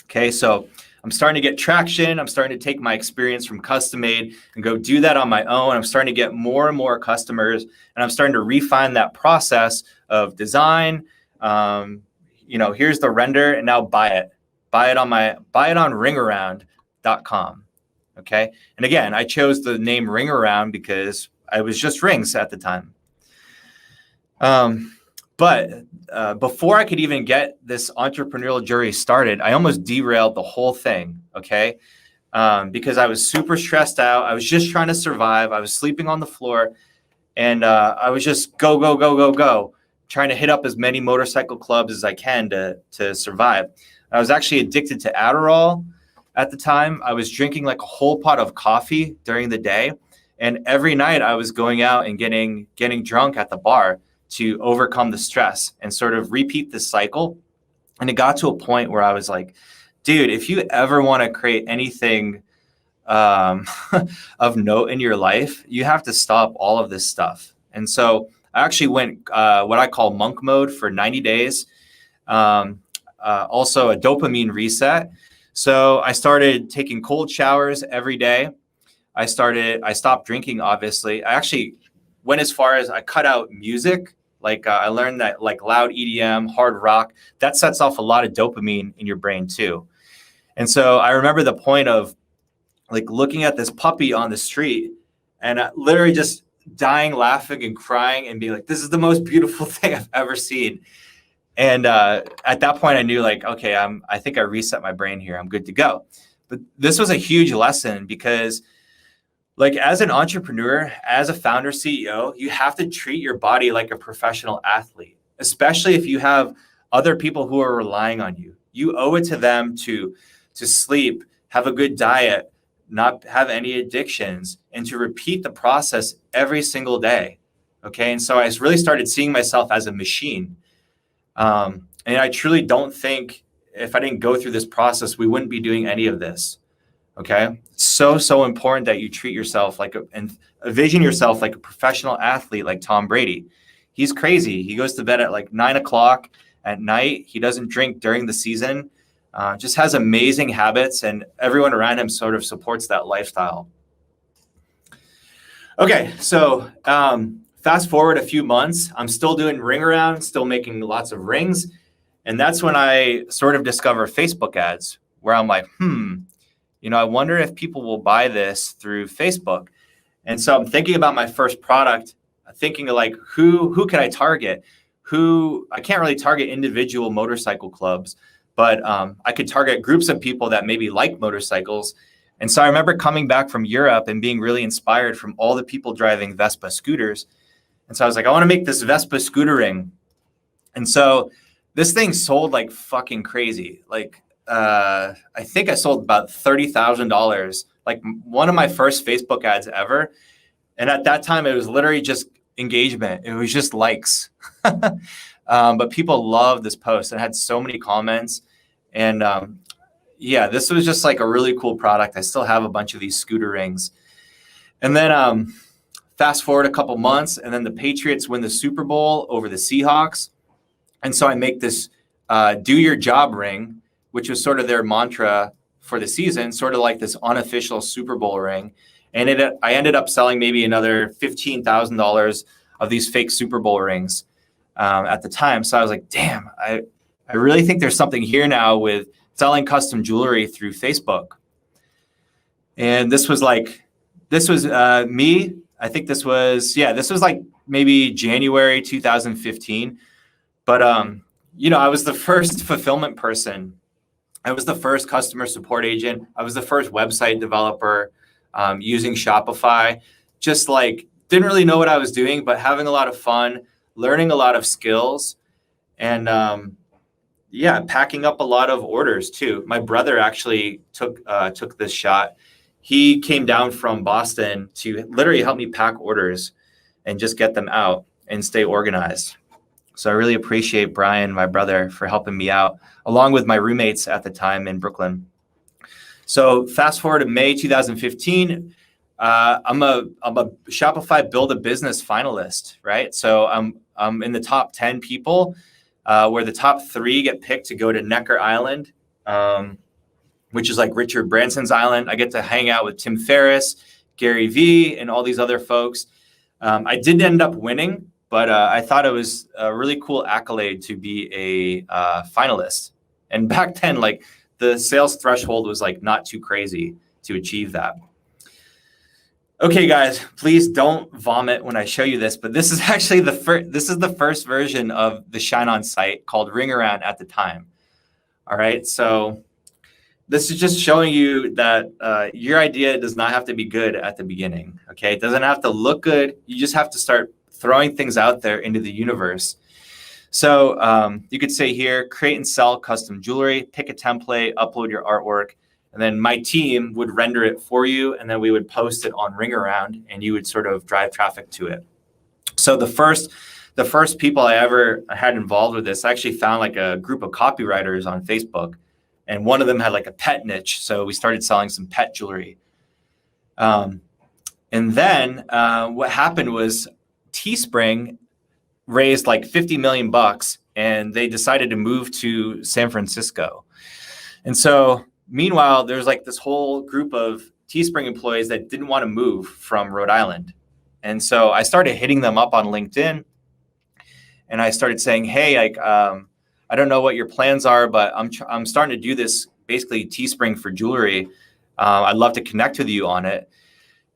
Okay, so I'm starting to get traction. I'm starting to take my experience from custom made and go do that on my own. I'm starting to get more and more customers, and I'm starting to refine that process of design. Here's the render, and now buy it on ringaround.com. Okay. And again, I chose the name Ring Around because I was just rings at the time. But before I could even get this entrepreneurial journey started, I almost derailed the whole thing, okay? Because I was super stressed out. I was just trying to survive. I was sleeping on the floor, and I was just go, trying to hit up as many motorcycle clubs as I can to survive. I was actually addicted to Adderall at the time. I was drinking like a whole pot of coffee during the day, and every night I was going out and getting drunk at the bar to overcome the stress and sort of repeat this cycle. And it got to a point where I was like, dude, if you ever want to create anything of note in your life, you have to stop all of this stuff. And so I actually went what I call monk mode for 90 days. Also a dopamine reset. So I started taking cold showers every day. I stopped drinking, obviously. I actually went as far as I cut out music. Like I learned that like loud EDM, hard rock, that sets off a lot of dopamine in your brain too. And so I remember the point of like looking at this puppy on the street and literally just dying, laughing and crying and being like, this is the most beautiful thing I've ever seen. And at that point I knew like, okay, I think I reset my brain here. I'm good to go. But this was a huge lesson because like as an entrepreneur, as a founder CEO, you have to treat your body like a professional athlete, especially if you have other people who are relying on you. You owe it to them to sleep, have a good diet, not have any addictions, and to repeat the process every single day. Okay. And so I really started seeing myself as a machine. And I truly don't think if I didn't go through this process, we wouldn't be doing any of this. Okay. So important that you treat yourself and envision yourself like a professional athlete, like Tom Brady. He's crazy. He goes to bed at like 9 o'clock at night. He doesn't drink during the season, just has amazing habits, and everyone around him sort of supports that lifestyle. Okay. So, fast forward a few months, I'm still doing Ring Around, still making lots of rings. And that's when I sort of discover Facebook ads where I'm like, I wonder if people will buy this through Facebook. And so I'm thinking about my first product, thinking of like, who can I target? I can't really target individual motorcycle clubs, but I could target groups of people that maybe like motorcycles. And so I remember coming back from Europe and being really inspired from all the people driving Vespa scooters. And so I was like, I want to make this Vespa scooter ring. And so this thing sold like fucking crazy. Like, I think I sold about $30,000, like one of my first Facebook ads ever. And at that time, it was literally just engagement. It was just likes. But people loved this post and had so many comments. And this was just like a really cool product. I still have a bunch of these scooter rings. And then fast forward a couple months, and then the Patriots win the Super Bowl over the Seahawks. And so I make this do your job ring, which was sort of their mantra for the season, sort of like this unofficial Super Bowl ring. And I ended up selling maybe another $15,000 of these fake Super Bowl rings at the time. So I was like, damn, I really think there's something here now with selling custom jewelry through Facebook. And this was me. I think this was like maybe January 2015. But, I was the first fulfillment person. I was the first customer support agent. I was the first website developer using Shopify. Just like didn't really know what I was doing, but having a lot of fun, learning a lot of skills, and packing up a lot of orders too. My brother actually took this shot. He came down from Boston to literally help me pack orders and just get them out and stay organized. So I really appreciate Brian, my brother, for helping me out, along with my roommates at the time in Brooklyn. So fast forward to May 2015, I'm a Shopify Build a Business finalist, right? So I'm in the top 10 people, where the top 3 get picked to go to Necker Island, which is like Richard Branson's island. I get to hang out with Tim Ferriss, Gary Vee, and all these other folks. I did end up winning, but I thought it was a really cool accolade to be a finalist. And back then, like the sales threshold was like not too crazy to achieve that. Okay, guys, please don't vomit when I show you this, but this is actually the first version of the ShineOn site called Ring Around at the time. All right, so this is just showing you that your idea does not have to be good at the beginning. Okay, it doesn't have to look good. You just have to start throwing things out there into the universe. So you could say here, create and sell custom jewelry, pick a template, upload your artwork, and then my team would render it for you, and then we would post it on Ring Around, and you would sort of drive traffic to it. So the first people I ever had involved with this, I actually found like a group of copywriters on Facebook, and one of them had like a pet niche, so we started selling some pet jewelry. And then what happened was Teespring raised like 50 million bucks, and they decided to move to San Francisco. And so meanwhile, there's like this whole group of Teespring employees that didn't want to move from Rhode Island. And so I started hitting them up on LinkedIn, and I started saying, hey, like, I don't know what your plans are, but I'm starting to do this basically Teespring for jewelry. I'd love to connect with you on it.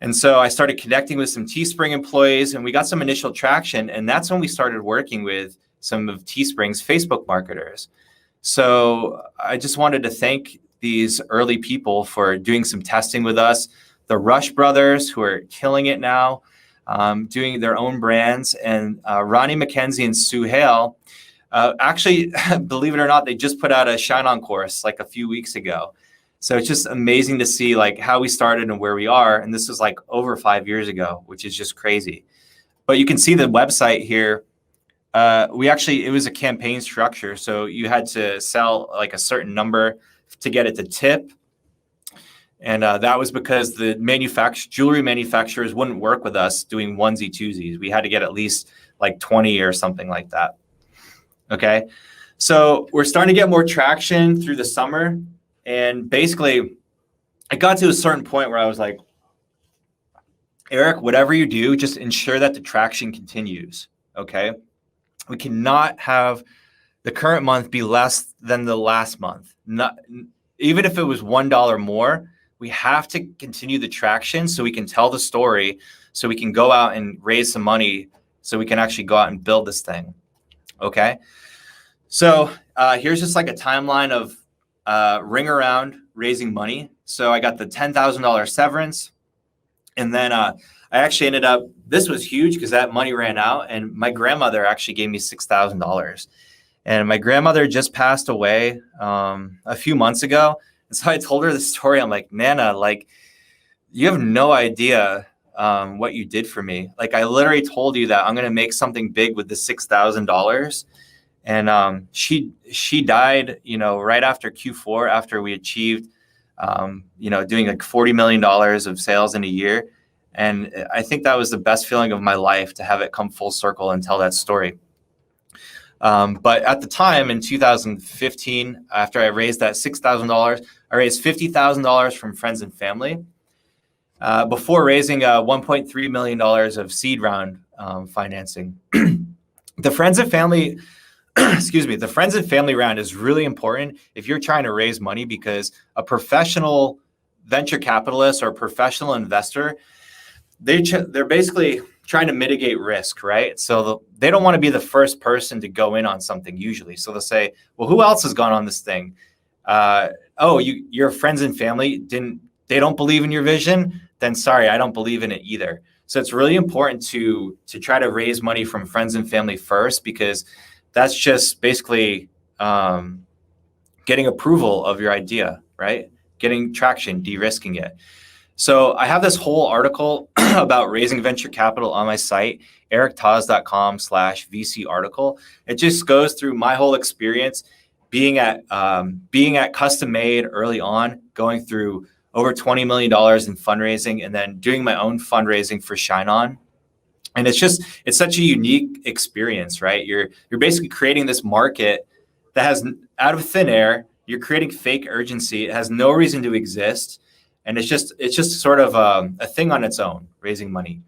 And so I started connecting with some Teespring employees, and we got some initial traction. And that's when we started working with some of Teespring's Facebook marketers. So I just wanted to thank these early people for doing some testing with us. The Rush brothers, who are killing it now, doing their own brands, and Ronnie McKenzie and Sue Hale. Actually, believe it or not, they just put out a ShineOn course like a few weeks ago. So it's just amazing to see like how we started and where we are. And this was like over 5 years ago, which is just crazy. But you can see the website here. It was a campaign structure. So you had to sell like a certain number to get it to tip. And that was because the jewelry manufacturers wouldn't work with us doing onesie twosies. We had to get at least like 20 or something like that. Okay. So we're starting to get more traction through the summer. And basically, I got to a certain point where I was like, Eric, whatever you do, just ensure that the traction continues. Okay. We cannot have the current month be less than the last month. Even if it was $1 more, we have to continue the traction so we can tell the story, so we can go out and raise some money, so we can actually go out and build this thing. Okay. So here's just like a timeline of Ring Around raising money. So I got the $10,000 severance. And then I actually ended up, this was huge because that money ran out, and my grandmother actually gave me $6,000. And my grandmother just passed away a few months ago. And so I told her the story. I'm like, Nana, like, you have no idea what you did for me. Like, I literally told you that I'm going to make something big with the $6,000. And she died, right after Q4, after we achieved, doing like $40 million of sales in a year. And I think that was the best feeling of my life, to have it come full circle and tell that story. But at the time in 2015, after I raised that $6,000, I raised $50,000 from friends and family before raising $1.3 million of seed round financing. The friends and family, the friends and family round is really important if you're trying to raise money, because a professional venture capitalist or a professional investor, they're basically trying to mitigate risk, right? So they don't want to be the first person to go in on something usually. So they'll say, well, who else has gone on this thing? Your friends and family they don't believe in your vision? Then sorry, I don't believe in it either. So it's really important to try to raise money from friends and family first, because that's just basically getting approval of your idea, right? Getting traction, de-risking it. So I have this whole article about raising venture capital on my site, erictoz.com/VC article. It just goes through my whole experience being at Custom Made early on, going through over $20 million in fundraising, and then doing my own fundraising for ShineOn. And it's such a unique experience, right? You're basically creating this market that has, out of thin air, You're creating fake urgency. It has no reason to exist. And it's just sort of a thing on its own, raising money.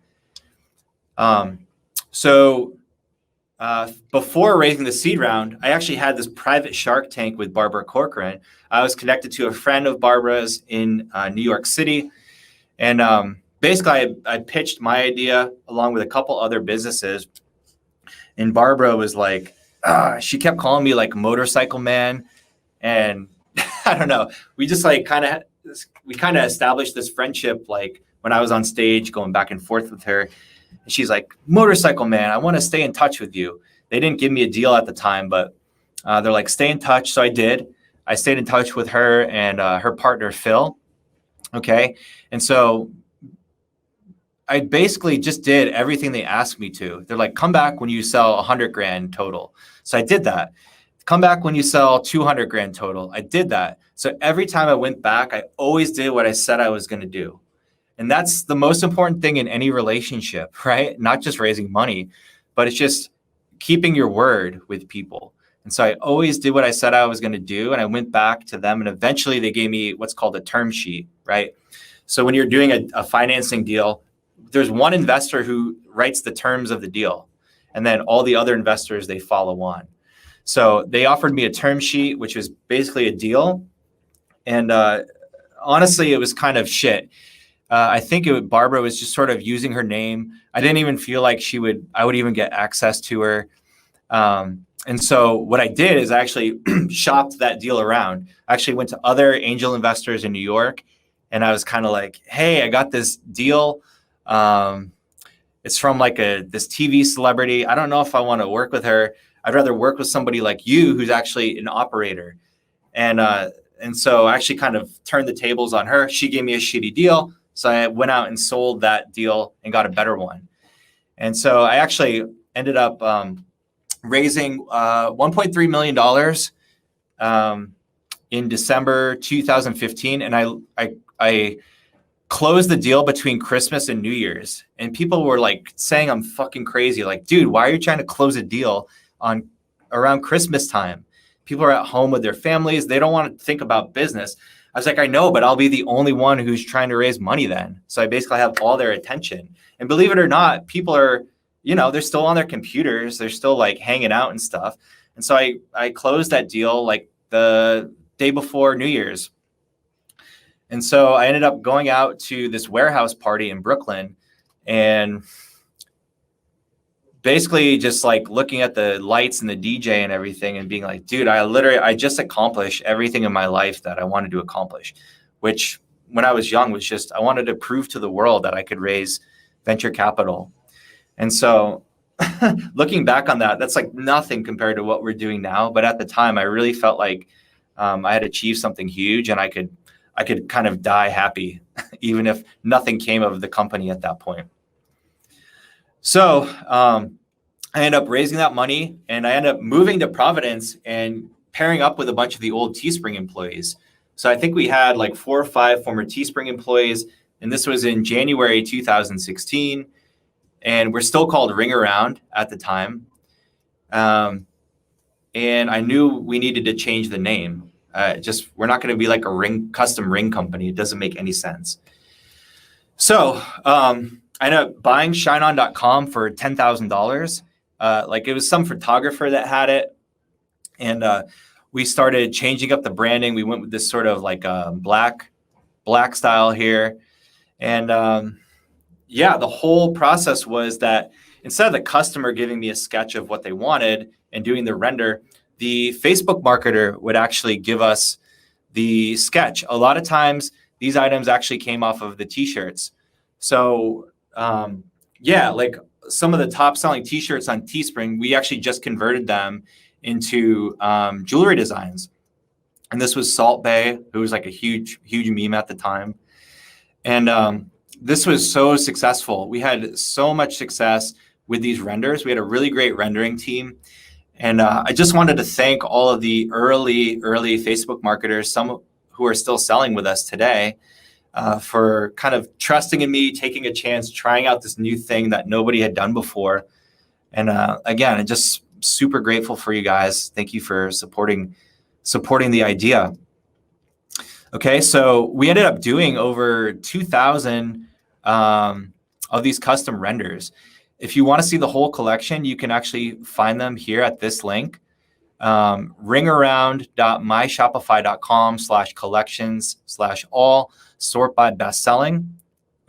Before raising the seed round, I actually had this private Shark Tank with Barbara Corcoran. I was connected to a friend of Barbara's in New York City. And basically, I pitched my idea along with a couple other businesses. And Barbara was like, she kept calling me like motorcycle man. And I don't know, we just like kind of established this friendship, like when I was on stage going back and forth with her. And she's like, motorcycle man, I want to stay in touch with you. They didn't give me a deal at the time, but they're like, stay in touch. So I did. I stayed in touch with her and her partner, Phil. Okay. And so I basically just did everything they asked me to. They're like, come back when you sell 100 grand total. So I did that. Come back when you sell 200 grand total. I did that. So every time I went back, I always did what I said I was going to do. And that's the most important thing in any relationship, right? Not just raising money, but it's just keeping your word with people. And so I always did what I said I was going to do. And I went back to them and eventually they gave me what's called a term sheet, right? So when you're doing a financing deal, there's one investor who writes the terms of the deal. And then all the other investors, they follow on. So they offered me a term sheet, which was basically a deal. And honestly, it was kind of shit. I think Barbara was just sort of using her name. I didn't even feel like I would even get access to her. And so what I did is I actually shopped that deal around. I actually went to other angel investors in New York. And I was kind of like, hey, I got this deal. It's from like this TV celebrity. I don't know if I want to work with her. I'd rather work with somebody like you who's actually an operator. And so I actually kind of turned the tables on her. She gave me a shitty deal. So I went out and sold that deal and got a better one. And so I actually ended up raising $1.3 million in December 2015. And I closed the deal between Christmas and New Year's. And people were like saying I'm fucking crazy. Like, dude, why are you trying to close a deal around Christmas time? People are at home with their families. They don't want to think about business. I was like, I know, but I'll be the only one who's trying to raise money then. So I basically have all their attention. And believe it or not, people are, they're still on their computers. They're still like hanging out and stuff. And so I closed that deal like the day before New Year's. And so I ended up going out to this warehouse party in Brooklyn and basically just like looking at the lights and the DJ and everything and being like, dude, I just accomplished everything in my life that I wanted to accomplish, which when I was young was just, I wanted to prove to the world that I could raise venture capital. And so looking back on that, that's like nothing compared to what we're doing now. But at the time, I really felt like I had achieved something huge and I could kind of die happy, even if nothing came of the company at that point. So I ended up raising that money and I ended up moving to Providence and pairing up with a bunch of the old Teespring employees. So I think we had like 4 or 5 former Teespring employees. And this was in January 2016. And we're still called Ring Around at the time. And I knew we needed to change the name. We're not going to be like a custom ring company. It doesn't make any sense. So I ended up buying ShineOn.com for $10,000. Like it was some photographer that had it. And we started changing up the branding. We went with this sort of like black style here. And the whole process was that instead of the customer giving me a sketch of what they wanted and doing the render, the Facebook marketer would actually give us the sketch. A lot of times these items actually came off of the t-shirts. So like some of the top selling t-shirts on Teespring, we actually just converted them into jewelry designs. And this was Salt Bae, who was like a huge meme at the time. And this was so successful. We had so much success with these renders. We had a really great rendering team. And I just wanted to thank all of the early Facebook marketers, some who are still selling with us today, for kind of trusting in me, taking a chance, trying out this new thing that nobody had done before. And again, I'm just super grateful for you guys. Thank you for supporting supporting the idea. Okay, so we ended up doing over 2,000 of these custom renders. If you want to see the whole collection, you can actually find them here at this link, ringaround.myshopify.com/collections/all, sort by best-selling.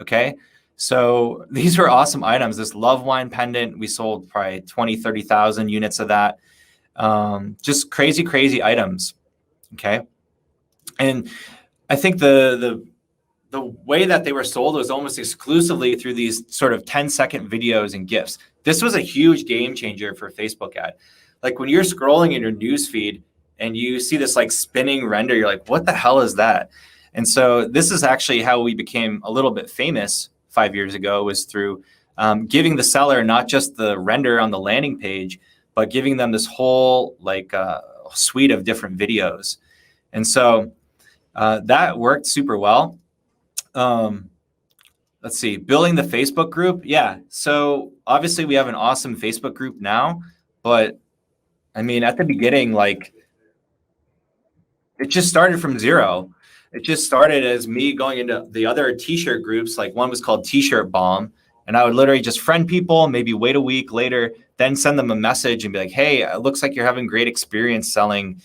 Okay, so these were awesome items. This love wine pendant, we sold probably 20, 30,000 units of that. Just crazy items. Okay, and I think the way that they were sold was almost exclusively through these sort of 10-second videos and GIFs. This was a huge game changer for Facebook ad. Like when you're scrolling in your newsfeed and you see this like spinning render, you're like, what the hell is that? And so this is actually how we became a little bit famous 5 years ago, was through giving the seller not just the render on the landing page, but giving them this whole like suite of different videos. And so that worked super well. Let's see, building the Facebook group. Yeah. So obviously we have an awesome Facebook group now, but I mean, at the beginning, like it just started from zero. It just started as me going into the other t-shirt groups. Like one was called T-shirt Bomb. And I would literally just friend people, maybe wait a week later, then send them a message and be like, hey, it looks like you're having great experience selling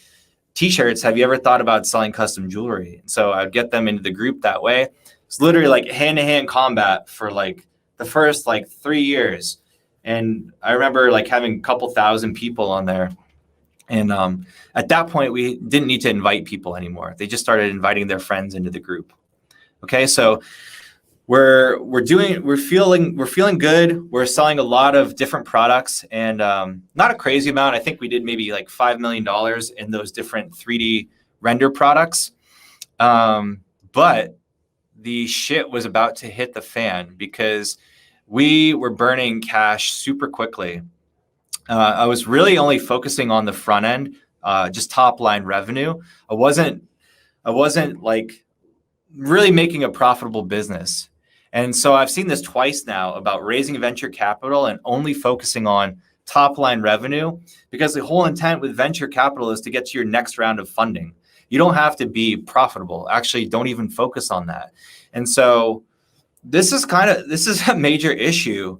t-shirts. Have you ever thought about selling custom jewelry? And so I'd get them into the group that way. It's literally like hand-to-hand combat for like the first like 3 years. And I remember like having a couple thousand people on there. And at that point, we didn't need to invite people anymore. They just started inviting their friends into the group. Okay, so we're feeling good. We're selling a lot of different products, and not a crazy amount. I think we did maybe like $5 million in those different 3D render products. But the shit was about to hit the fan because we were burning cash super quickly. I was really only focusing on the front end, just top line revenue. I wasn't like really making a profitable business. And so I've seen this twice now about raising venture capital and only focusing on top line revenue, because the whole intent with venture capital is to get to your next round of funding. You don't have to be profitable. Actually, don't even focus on that. And so this is a major issue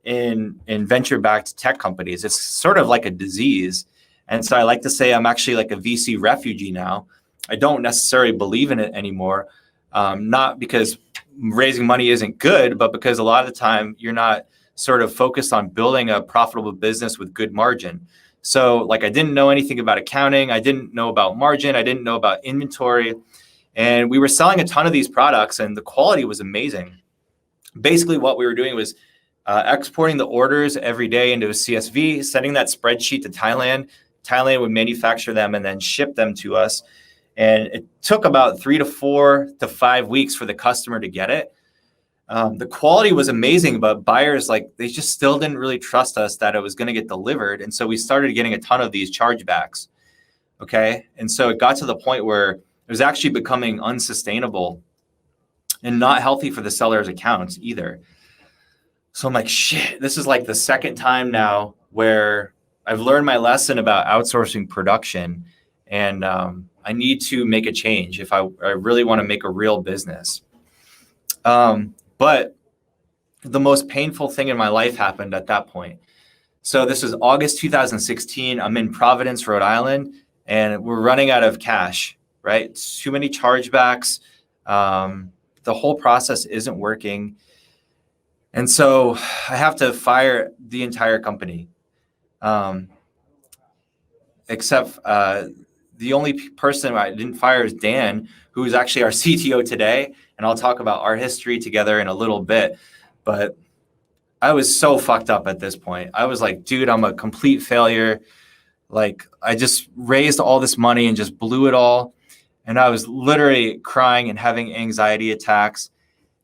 in venture-backed tech companies. It's sort of like a disease. And so I like to say I'm actually like a VC refugee now. I don't necessarily believe in it anymore, not because raising money isn't good, but because a lot of the time you're not sort of focused on building a profitable business with good margin. So like I didn't know anything about accounting. I didn't know about margin. I didn't know about inventory. And we were selling a ton of these products and the quality was amazing. Basically what we were doing was exporting the orders every day into a CSV, sending that spreadsheet to Thailand. Thailand would manufacture them and then ship them to us. And it took about 3 to 4 to 5 weeks for the customer to get it. The quality was amazing, but buyers, like, they just still didn't really trust us that it was going to get delivered. And so we started getting a ton of these chargebacks. Okay. And so it got to the point where it was actually becoming unsustainable and not healthy for the seller's accounts either. So I'm like, shit, this is like the second time now where I've learned my lesson about outsourcing production, and I need to make a change if I really want to make a real business. But the most painful thing in my life happened at that point. So this is August 2016. I'm in Providence, Rhode Island, and we're running out of cash, right? Too many chargebacks. The whole process isn't working. And so I have to fire the entire company. Except the only person I didn't fire is Dan, who is actually our CTO today. And I'll talk about our history together in a little bit. But I was so fucked up at this point. I was like, dude, I'm a complete failure. Like, I just raised all this money and just blew it all. And I was literally crying and having anxiety attacks.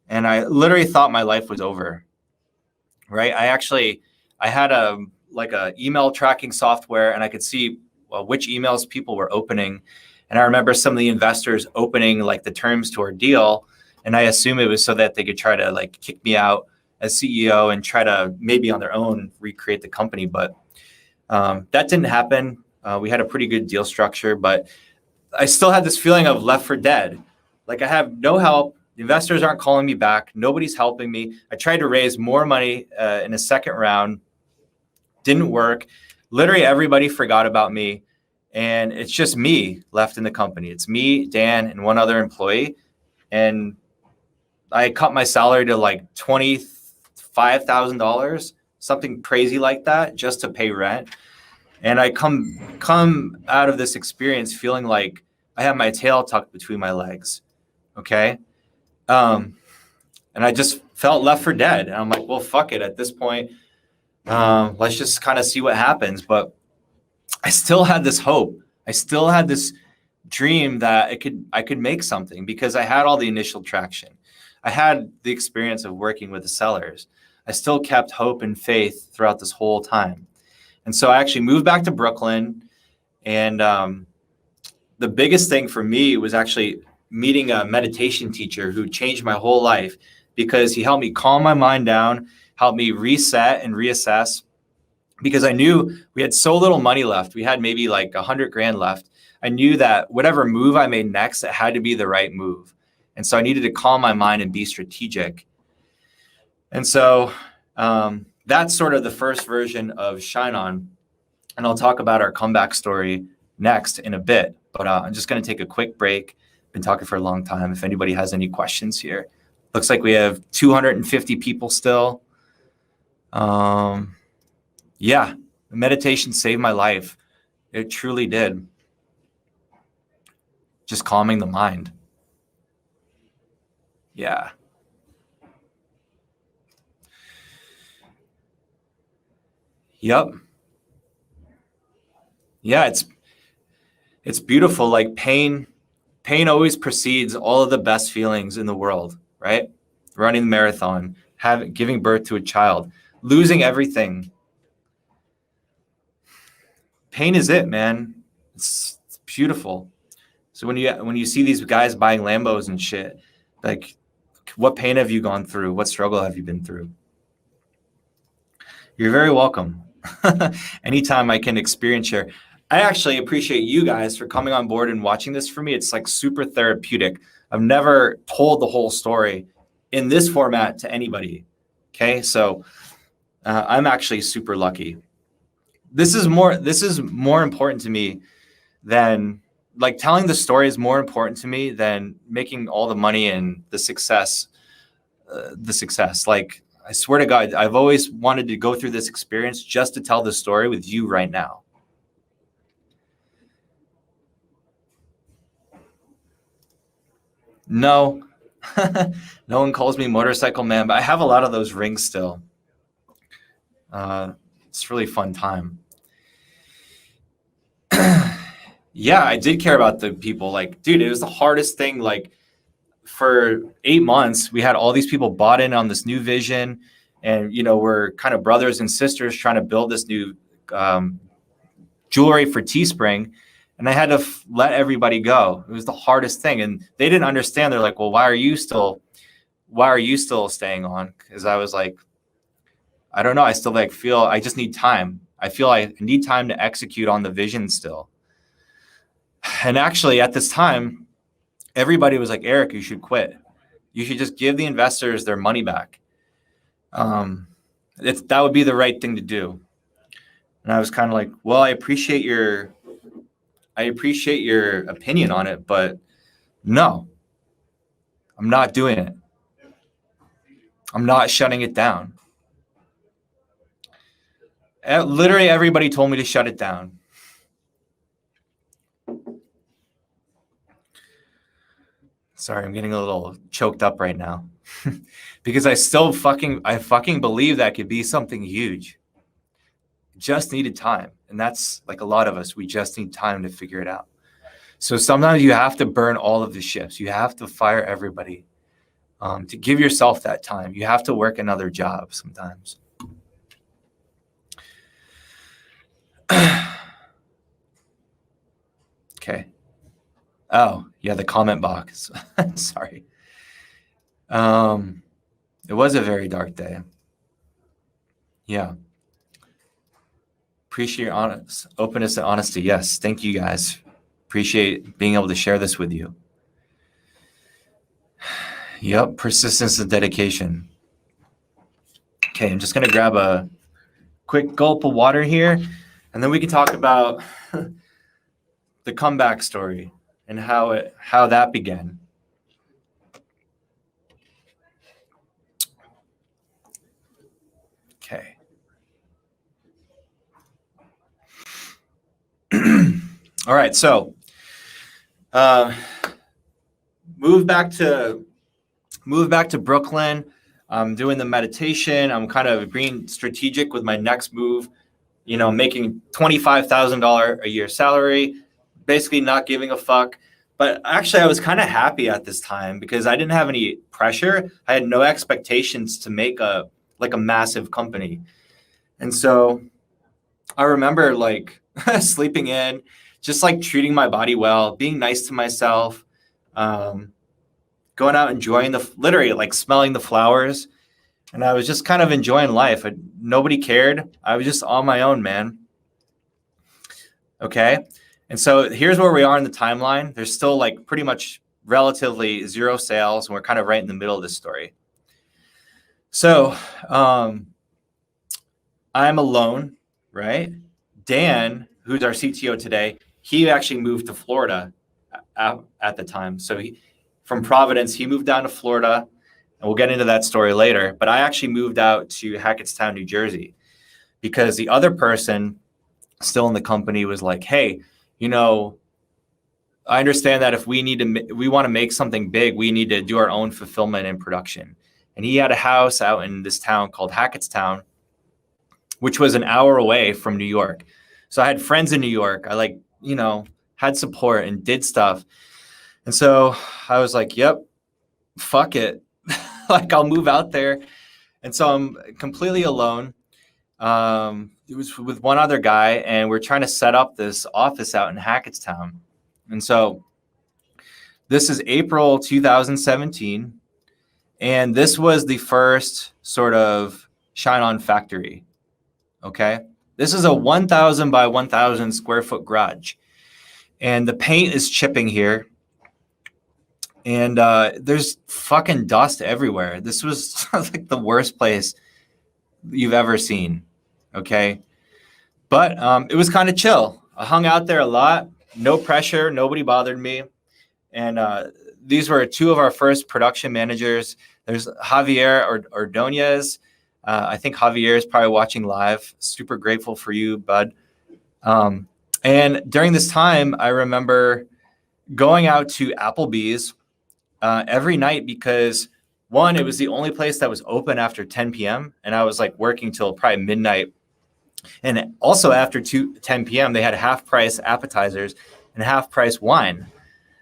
And I literally thought my life was over, right? I had a email tracking software, and I could see which emails people were opening. And I remember some of the investors opening like the terms to our deal. And I assume it was so that they could try to like kick me out as CEO and try to maybe on their own recreate the company. But that didn't happen. We had a pretty good deal structure, but I still had this feeling of left for dead. Like I have no help. The investors aren't calling me back. Nobody's helping me. I tried to raise more money in a second round. Didn't work. Literally everybody forgot about me. And it's just me left in the company. It's me, Dan, and one other employee. And I cut my salary to like $25,000, something crazy like that, just to pay rent. And I come out of this experience feeling like I have my tail tucked between my legs. Okay. And I just felt left for dead. And I'm like, well, fuck it. At this point, let's just kind of see what happens. But I still had this hope. I still had this dream that I could make something because I had all the initial traction. I had the experience of working with the sellers. I still kept hope and faith throughout this whole time. And so I actually moved back to Brooklyn. And the biggest thing for me was actually meeting a meditation teacher who changed my whole life because he helped me calm my mind down, helped me reset and reassess, because I knew we had so little money left. We had maybe like $100,000 left. I knew that whatever move I made next, it had to be the right move. And so I needed to calm my mind and be strategic. And so that's sort of the first version of ShineOn. And I'll talk about our comeback story next in a bit. But I'm just going to take a quick break. Been talking for a long time. If anybody has any questions here. Looks like we have 250 people still. Yeah, meditation saved my life. It truly did. Just calming the mind. Yeah. Yep. Yeah, it's beautiful. Like pain always precedes all of the best feelings in the world, right? Running the marathon, giving birth to a child, losing everything. Pain is it, man. It's beautiful. So when you see these guys buying Lambos and shit, like, what pain have you gone through? What struggle have you been through? You're very welcome. Anytime I can experience share. I actually appreciate you guys for coming on board and watching this for me. It's like super therapeutic. I've never told the whole story in this format to anybody. Okay, so I'm actually super lucky. This is more important to me than, like, telling the story is more important to me than making all the money and the success. Like, I swear to God, I've always wanted to go through this experience just to tell the story with you right now. No, no one calls me Motorcycle Man, but I have a lot of those rings still. It's a really fun time. Yeah, I did care about the people. Like, dude, it was the hardest thing. Like, for 8 months, we had all these people bought in on this new vision. And, we're kind of brothers and sisters trying to build this new jewelry for Teespring. And I had to let everybody go. It was the hardest thing. And they didn't understand. They're like, well, why are you still staying on? Because I was like, I don't know. I still feel I just need time. I feel I need time to execute on the vision still. And actually at this time, everybody was like, Eric, you should quit. You should just give the investors their money back. That would be the right thing to do. And I was kind of like, well, I appreciate your opinion on it, but no, I'm not doing it. I'm not shutting it down. Literally everybody told me to shut it down. Sorry, I'm getting a little choked up right now because I fucking believe that could be something huge. Just needed time. And that's like a lot of us, we just need time to figure it out. So sometimes you have to burn all of the ships. You have to fire everybody to give yourself that time. You have to work another job sometimes. Okay. Oh, yeah, the comment box. Sorry. It was a very dark day. Yeah. Appreciate your openness and honesty. Yes. Thank you guys. Appreciate being able to share this with you. Yep, persistence and dedication. Okay, I'm just going to grab a quick gulp of water here, and then we can talk about the comeback story and how that began. Okay. All right, so move back to Brooklyn. I'm doing the meditation. I'm kind of being strategic with my next move, making $25,000 a year salary, basically not giving a fuck. But actually, I was kind of happy at this time because I didn't have any pressure. I had no expectations to make a massive company. And so I remember sleeping in, just treating my body well, being nice to myself, going out, enjoying literally smelling the flowers. And I was just kind of enjoying life. Nobody cared. I was just on my own, man. Okay. And so here's where we are in the timeline. There's still pretty much relatively zero sales. And we're kind of right in the middle of this story. So I'm alone, right? Dan, who's our CTO today, he actually moved to Florida at the time. So from Providence, he moved down to Florida, and we'll get into that story later. But I actually moved out to Hackettstown, New Jersey, because the other person still in the company was like, hey, I understand that if we want to make something big, we need to do our own fulfillment and production. And he had a house out in this town called Hackettstown, which was an hour away from New York. So I had friends in New York. I had support and did stuff. And so I was like, yep, fuck it. I'll move out there. And so I'm completely alone. It was with one other guy, and we're trying to set up this office out in Hackettstown. And so this is April 2017. And this was the first sort of ShineOn factory. Okay. This is a 1,000 by 1,000 square foot garage. And the paint is chipping here. And there's fucking dust everywhere. This was the worst place you've ever seen. Okay. But it was kind of chill. I hung out there a lot. No pressure. Nobody bothered me. And these were two of our first production managers. There's Javier Ordonez. I think Javier is probably watching live. Super grateful for you, bud. And during this time, I remember going out to Applebee's every night because, one, it was the only place that was open after 10 p.m. And I was working till probably midnight. And also after 10 p.m., they had half price appetizers and half price wine.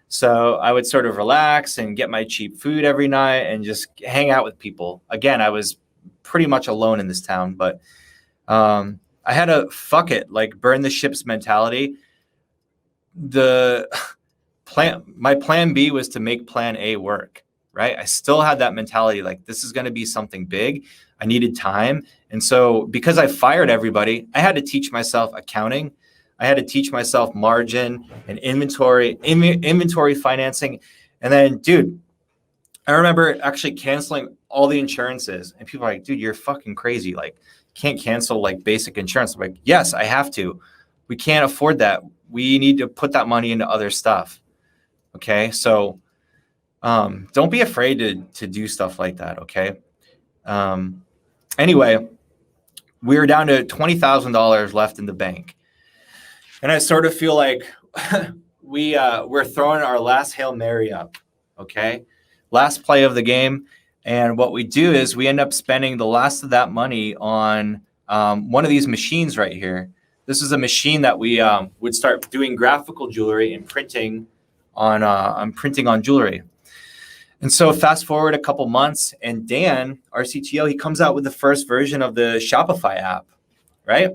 So I would sort of relax and get my cheap food every night and just hang out with people. Again, I was pretty much alone in this town, but I had a fuck it, burn the ships mentality. My plan B was to make plan A work, right? I still had that mentality, this is going to be something big. I needed time. And so because I fired everybody, I had to teach myself accounting. I had to teach myself margin and inventory financing. And then, dude, I remember actually canceling all the insurances. And people are like, dude, you're fucking crazy. Can't cancel basic insurance. I'm like, yes, I have to. We can't afford that. We need to put that money into other stuff. Okay. So don't be afraid to do stuff like that. Okay. Anyway, we were down to $20,000 left in the bank. And I sort of feel like we're throwing our last Hail Mary up. Okay. Last play of the game. And what we do is we end up spending the last of that money on one of these machines right here. This is a machine that we would start doing graphical jewelry and printing on jewelry. And so fast forward a couple months, and Dan, our CTO, he comes out with the first version of the Shopify app, right?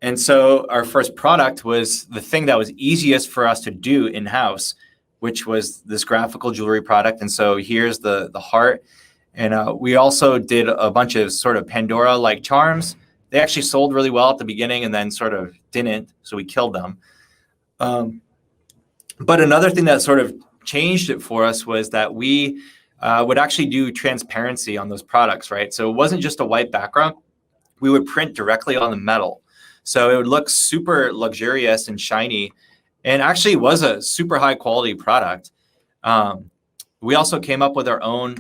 And so our first product was the thing that was easiest for us to do in-house, which was this graphical jewelry product. And so here's the heart. And we also did a bunch of sort of Pandora-like charms. They actually sold really well at the beginning and then sort of didn't, so we killed them. But another thing that sort of changed it for us was that we would actually do transparency on those products, right? So it wasn't just a white background. We would print directly on the metal. So it would look super luxurious and shiny, and actually was a super high quality product. We also came up with our own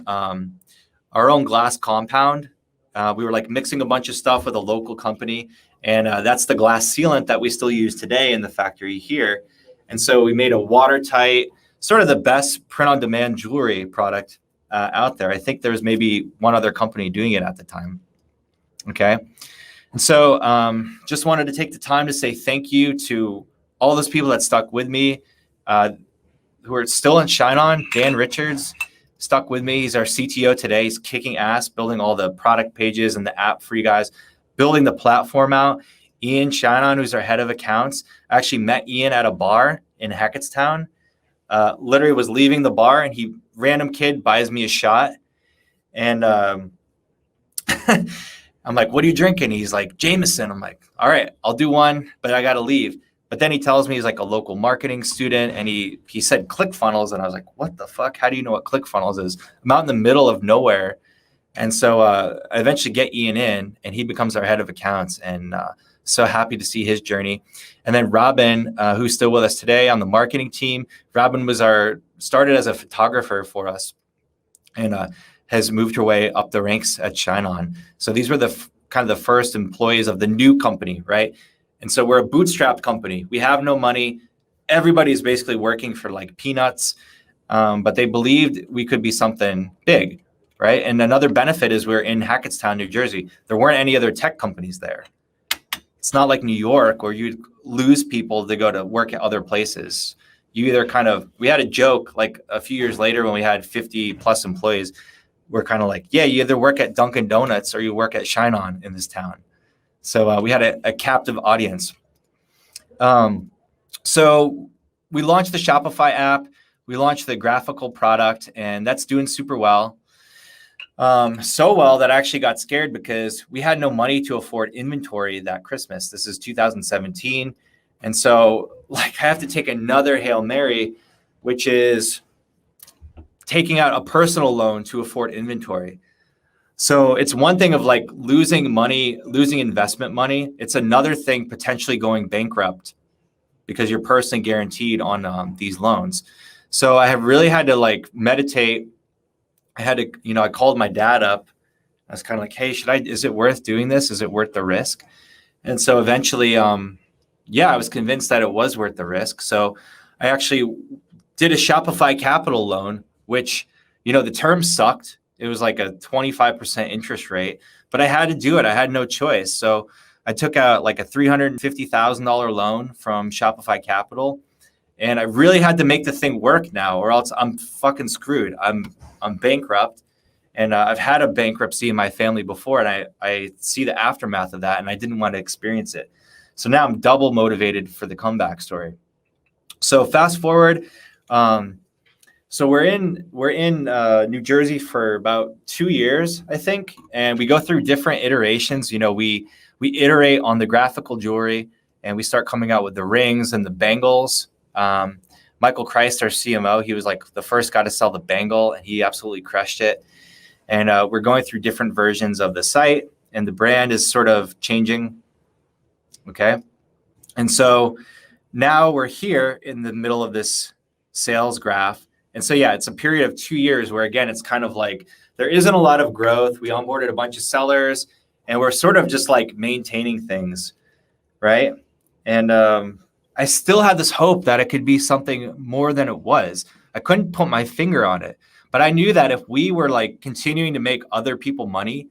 glass compound. We were like mixing a bunch of stuff with a local company, and that's the glass sealant that we still use today in the factory here. And so we made a watertight, sort of the best print-on-demand jewelry product out there. I think there was maybe one other company doing it at the time. Okay. And so just wanted to take the time to say thank you to all those people that stuck with me, who are still in ShineOn. Dan Richards stuck with me. He's our CTO today. He's kicking ass, building all the product pages and the app for you guys, building the platform out. Ian ShineOn, who's our head of accounts. I actually met Ian at a bar in Hackettstown. Literally was leaving the bar, and random kid buys me a shot. And I'm like, what are you drinking? He's like, Jameson. I'm like, all right, I'll do one, but I got to leave. But then he tells me he's like a local marketing student, and he said ClickFunnels, and I was like, what the fuck? How do you know what ClickFunnels is? I'm out in the middle of nowhere. And so I eventually get Ian in, and he becomes our head of accounts, and so happy to see his journey. And then Robin, who's still with us today on the marketing team. Robin started as a photographer for us, and has moved her way up the ranks at ShineOn. So these were the kind of the first employees of the new company, right? And so we're a bootstrapped company. We have no money. Everybody's basically working for like peanuts, but they believed we could be something big, right? And another benefit is we're in Hackettstown, New Jersey. There weren't any other tech companies there. It's not like New York where you'd lose people to go to work at other places. We had a joke like a few years later when we had 50 plus employees. We're kind of like, yeah, you either work at Dunkin' Donuts or you work at ShineOn in this town. So we had a captive audience. So we launched the Shopify app. We launched the graphical product, and that's doing super well. So well that I actually got scared because we had no money to afford inventory that Christmas. This is 2017. And so like I have to take another Hail Mary, which is taking out a personal loan to afford inventory. So it's one thing of like losing money, losing investment money. It's another thing potentially going bankrupt because you're personally guaranteed on these loans. So I have really had to like meditate. I had to, I called my dad up. I was kind of like, hey, is it worth doing this? Is it worth the risk? And so eventually, I was convinced that it was worth the risk. So I actually did a Shopify capital loan, which, the terms sucked. It was like a 25% interest rate, but I had to do it. I had no choice. So I took out like a $350,000 loan from Shopify Capital, and I really had to make the thing work now, or else I'm fucking screwed. I'm bankrupt, and I've had a bankruptcy in my family before, and I see the aftermath of that, and I didn't want to experience it. So now I'm double motivated for the comeback story. So fast forward. So we're in New Jersey for about 2 years, I think, and we go through different iterations. We iterate on the graphical jewelry, and we start coming out with the rings and the bangles. Michael Christ, our CMO, he was like the first guy to sell the bangle, and he absolutely crushed it. And we're going through different versions of the site, and the brand is sort of changing. Okay, and so now we're here in the middle of this sales graph. And so, it's a period of 2 years where, again, it's kind of like there isn't a lot of growth. We onboarded a bunch of sellers, and we're sort of just like maintaining things, right? And I still had this hope that it could be something more than it was. I couldn't put my finger on it, but I knew that if we were like continuing to make other people money,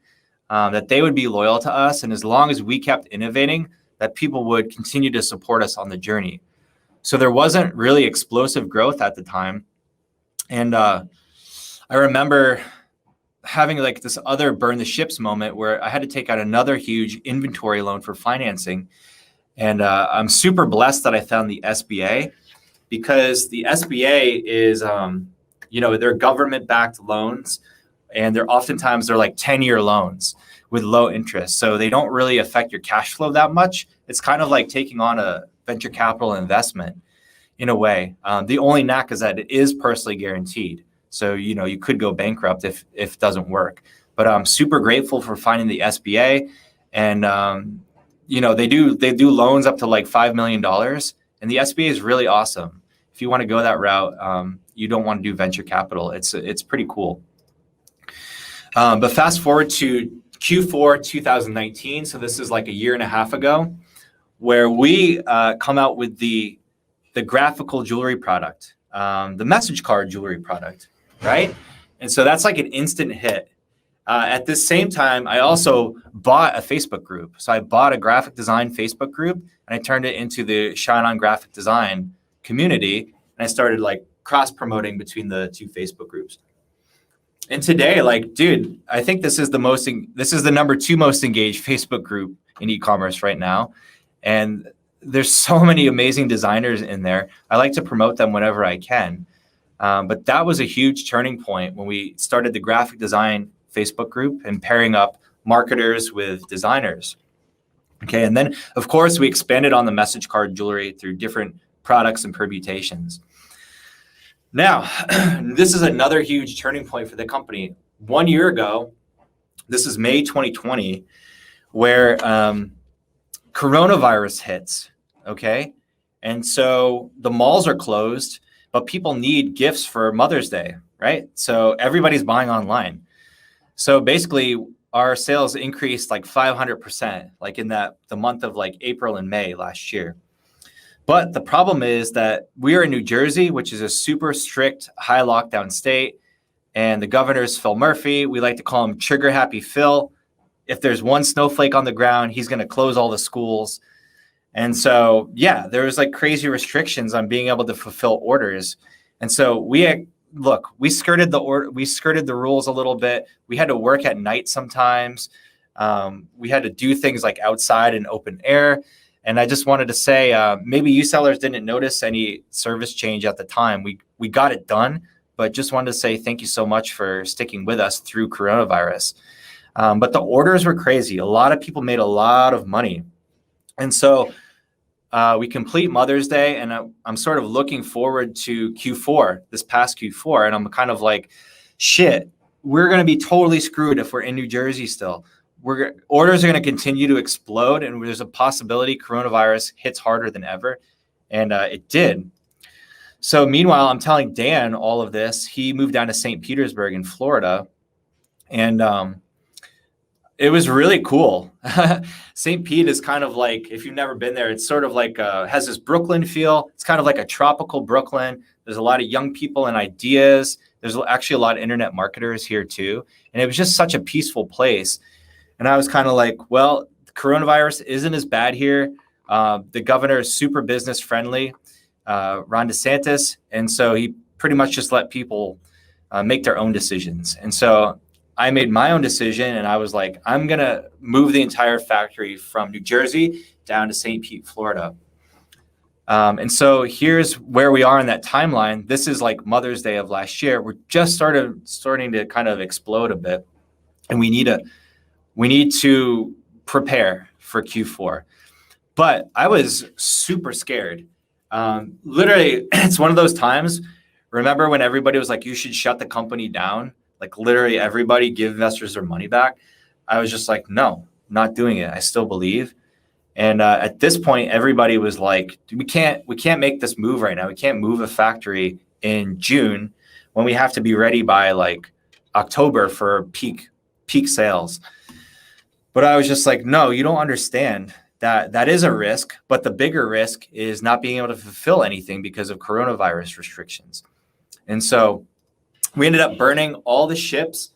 that they would be loyal to us. And as long as we kept innovating, that people would continue to support us on the journey. So there wasn't really explosive growth at the time. And I remember having like this other burn the ships moment where I had to take out another huge inventory loan for financing. And I'm super blessed that I found the SBA, because the SBA is, they're government-backed loans, and they're like 10-year loans with low interest. So they don't really affect your cash flow that much. It's kind of like taking on a venture capital investment. in a way. The only knack is that it is personally guaranteed. So, you could go bankrupt if it doesn't work. But I'm super grateful for finding the SBA. And, they do loans up to like $5 million. And the SBA is really awesome. If you want to go that route, you don't want to do venture capital. It's pretty cool. But fast forward to Q4 2019. So this is like a year and a half ago, where we come out with the graphical jewelry product, the message card jewelry product, right? And so that's like an instant hit. At this same time, I also bought a Facebook group. So I bought a graphic design Facebook group and I turned it into the ShineOn graphic design community. And I started like cross promoting between the two Facebook groups. And today, like, dude, I think this is the number 2 most engaged Facebook group in e-commerce right now. And there's so many amazing designers in there. I like to promote them whenever I can. But that was a huge turning point when we started the graphic design Facebook group and pairing up marketers with designers. Okay, and then of course we expanded on the message card jewelry through different products and permutations. Now, this is another huge turning point for the company. 1 year ago, this is May 2020, where coronavirus hits, okay? And so the malls are closed, but people need gifts for Mother's Day, right? So everybody's buying online. So basically, our sales increased like 500%, like in the month of like April and May last year. But the problem is that we are in New Jersey, which is a super strict high lockdown state. And the governor is Phil Murphy. We like to call him Trigger Happy Phil. If there's one snowflake on the ground, he's going to close all the schools. And so, yeah, there was like crazy restrictions on being able to fulfill orders. And so we skirted the rules a little bit. We had to work at night sometimes. We had to do things like outside in open air. And I just wanted to say, maybe you sellers didn't notice any service change at the time. We got it done, but just wanted to say thank you so much for sticking with us through coronavirus. But the orders were crazy. A lot of people made a lot of money. And so we complete Mother's Day, and I'm sort of looking forward to Q4, this past Q4. And I'm kind of like, shit, we're going to be totally screwed if we're in New Jersey still. Orders are going to continue to explode, and there's a possibility coronavirus hits harder than ever. And it did. So meanwhile, I'm telling Dan all of this. He moved down to St. Petersburg in Florida. And it was really cool. St. Pete is kind of like, if you've never been there, it's sort of like, has this Brooklyn feel. It's kind of like a tropical Brooklyn. There's a lot of young people and ideas. There's actually a lot of internet marketers here too. And it was just such a peaceful place. And I was kind of like, well, the coronavirus isn't as bad here. The governor is super business friendly, Ron DeSantis. And so he pretty much just let people make their own decisions. And so I made my own decision, and I was like, I'm going to move the entire factory from New Jersey down to St. Pete, Florida. And so here's where we are in that timeline. This is like Mother's Day of last year. We're just starting to kind of explode a bit, and we need to prepare for Q4. But I was super scared. Literally, it's one of those times. Remember when everybody was like, you should shut the company down? Like literally everybody give investors their money back. I was just like, no, not doing it. I still believe. And at this point, everybody was like, we can't make this move right now. We can't move a factory in June when we have to be ready by like October for peak sales. But I was just like, no, you don't understand that is a risk. But the bigger risk is not being able to fulfill anything because of coronavirus restrictions. And so we ended up burning all the ships.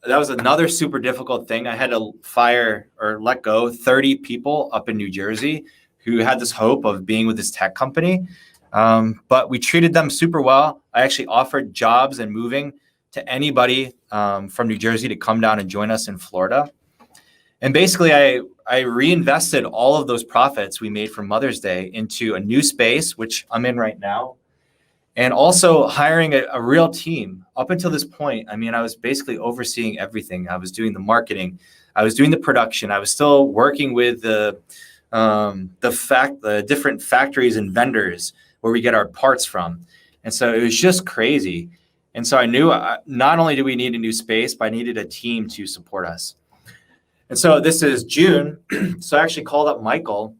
That was another super difficult thing. I had to fire or let go 30 people up in New Jersey who had this hope of being with this tech company. But we treated them super well. I actually offered jobs and moving to anybody from New Jersey to come down and join us in Florida. And basically, I reinvested all of those profits we made from Mother's Day into a new space, which I'm in right now. And also hiring a real team. Up until this point, I mean, I was basically overseeing everything. I was doing the marketing. I was doing the production. I was still working with the different factories and vendors where we get our parts from. And so it was just crazy. And so I knew not only do we need a new space, but I needed a team to support us. And so this is June. So I actually called up Michael,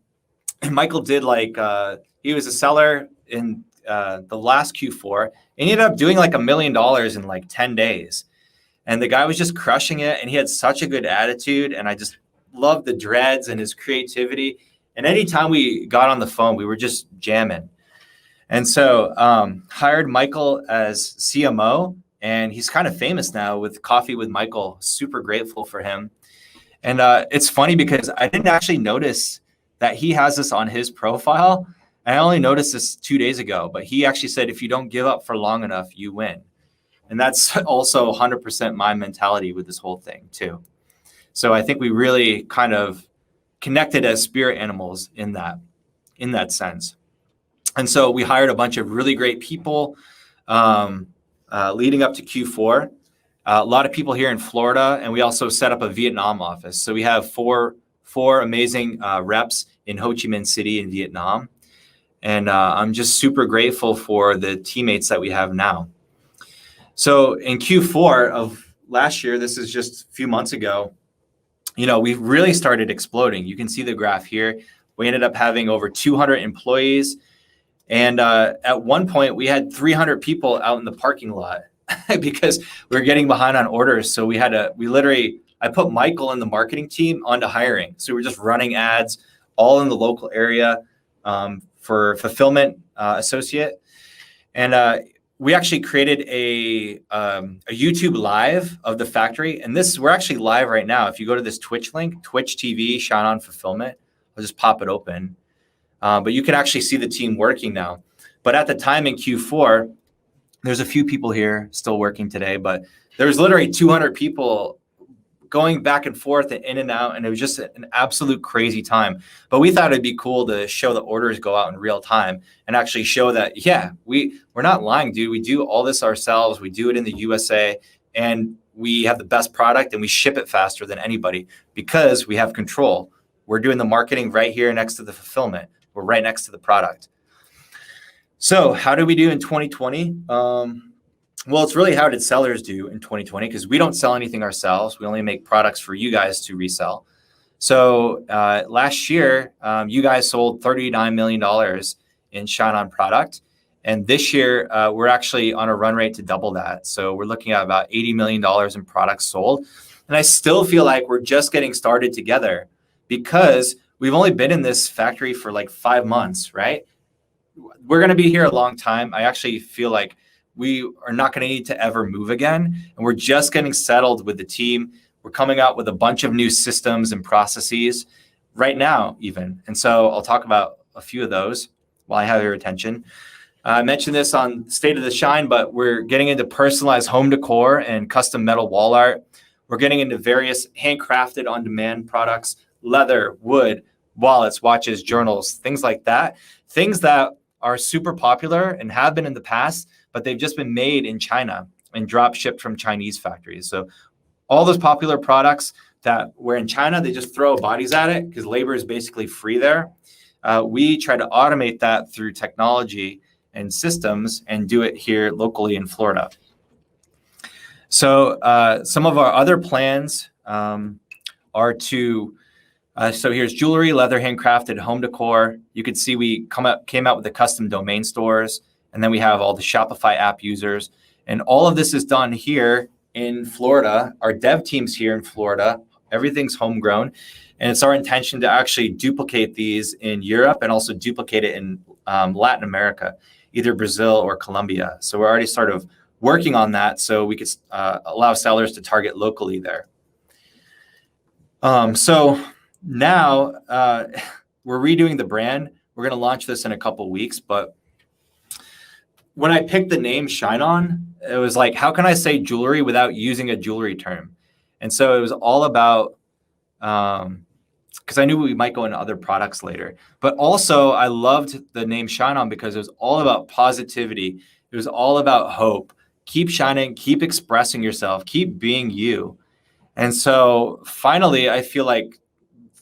and Michael did he was a seller in the last Q4. He ended up doing like $1 million in like 10 days. And the guy was just crushing it. And he had such a good attitude. And I just loved the dreads and his creativity. And anytime we got on the phone, we were just jamming. And so hired Michael as CMO, and he's kind of famous now with Coffee with Michael. Super grateful for him. And it's funny because I didn't actually notice that he has this on his profile. I only noticed this 2 days ago, but he actually said, if you don't give up for long enough, you win. And that's also 100% my mentality with this whole thing too. So I think we really kind of connected as spirit animals in that sense. And so we hired a bunch of really great people leading up to Q4. A lot of people here in Florida, and we also set up a Vietnam office. So we have four amazing reps in Ho Chi Minh City in Vietnam. And I'm just super grateful for the teammates that we have now. So in Q4 of last year, this is just a few months ago, we really started exploding. You can see the graph here. We ended up having over 200 employees. And at one point, we had 300 people out in the parking lot because we were getting behind on orders. So I put Michael and the marketing team onto hiring. So we're just running ads all in the local area for fulfillment associate. And we actually created a YouTube live of the factory. And we're actually live right now. If you go to this Twitch link, Twitch TV, ShineOn Fulfillment, I'll just pop it open. But you can actually see the team working now. But at the time in Q4, there's a few people here still working today, but there was literally 200 people going back and forth and in and out. And it was just an absolute crazy time. But we thought it'd be cool to show the orders go out in real time and actually show that, yeah, we're not lying, dude. We do all this ourselves. We do it in the USA, and we have the best product, and we ship it faster than anybody because we have control. We're doing the marketing right here next to the fulfillment. We're right next to the product. So how did we do in 2020? Well, it's really how did sellers do in 2020, because we don't sell anything ourselves. We only make products for you guys to resell. So last year, you guys sold $39 million in ShineOn product. And this year, we're actually on a run rate to double that. So we're looking at about $80 million in products sold. And I still feel like we're just getting started together because we've only been in this factory for like 5 months, right? We're going to be here a long time. I actually feel like we are not going to need to ever move again. And we're just getting settled with the team. We're coming out with a bunch of new systems and processes right now even. And so I'll talk about a few of those while I have your attention. I mentioned this on State of the Shine, but we're getting into personalized home decor and custom metal wall art. We're getting into various handcrafted on-demand products, leather, wood, wallets, watches, journals, things like that. Things that are super popular and have been in the past, but they've just been made in China and drop shipped from Chinese factories. So all those popular products that were in China, they just throw bodies at it because labor is basically free there. We try to automate that through technology and systems and do it here locally in Florida. So some of our other plans are to, so here's jewelry, leather, handcrafted, home decor. You can see we came out with the custom domain stores, and then we have all the Shopify app users. And all of this is done here in Florida. Our dev team's here in Florida. Everything's homegrown. And it's our intention to actually duplicate these in Europe and also duplicate it in Latin America, either Brazil or Colombia. So we're already sort of working on that so we could allow sellers to target locally there. So now we're redoing the brand. We're going to launch this in a couple weeks. But when I picked the name ShineOn, it was like, how can I say jewelry without using a jewelry term? And so it was all about, because I knew we might go into other products later. But also, I loved the name ShineOn because it was all about positivity. It was all about hope. Keep shining, keep expressing yourself, keep being you. And so finally, I feel like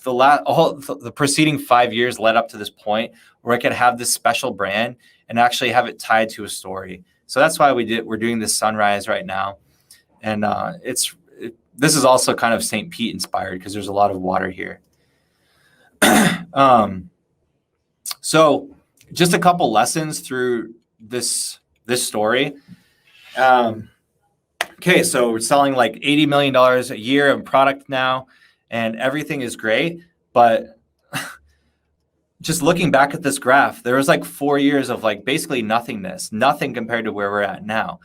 the preceding 5 years led up to this point where I could have this special brand and actually have it tied to a story. So that's why we're doing this sunrise right now. And this is also kind of St. Pete inspired because there's a lot of water here. So just a couple lessons through this story. Okay, so we're selling like $80 million a year of product now, and everything is great. But just looking back at this graph, there was like 4 years of like basically nothingness, nothing compared to where we're at now.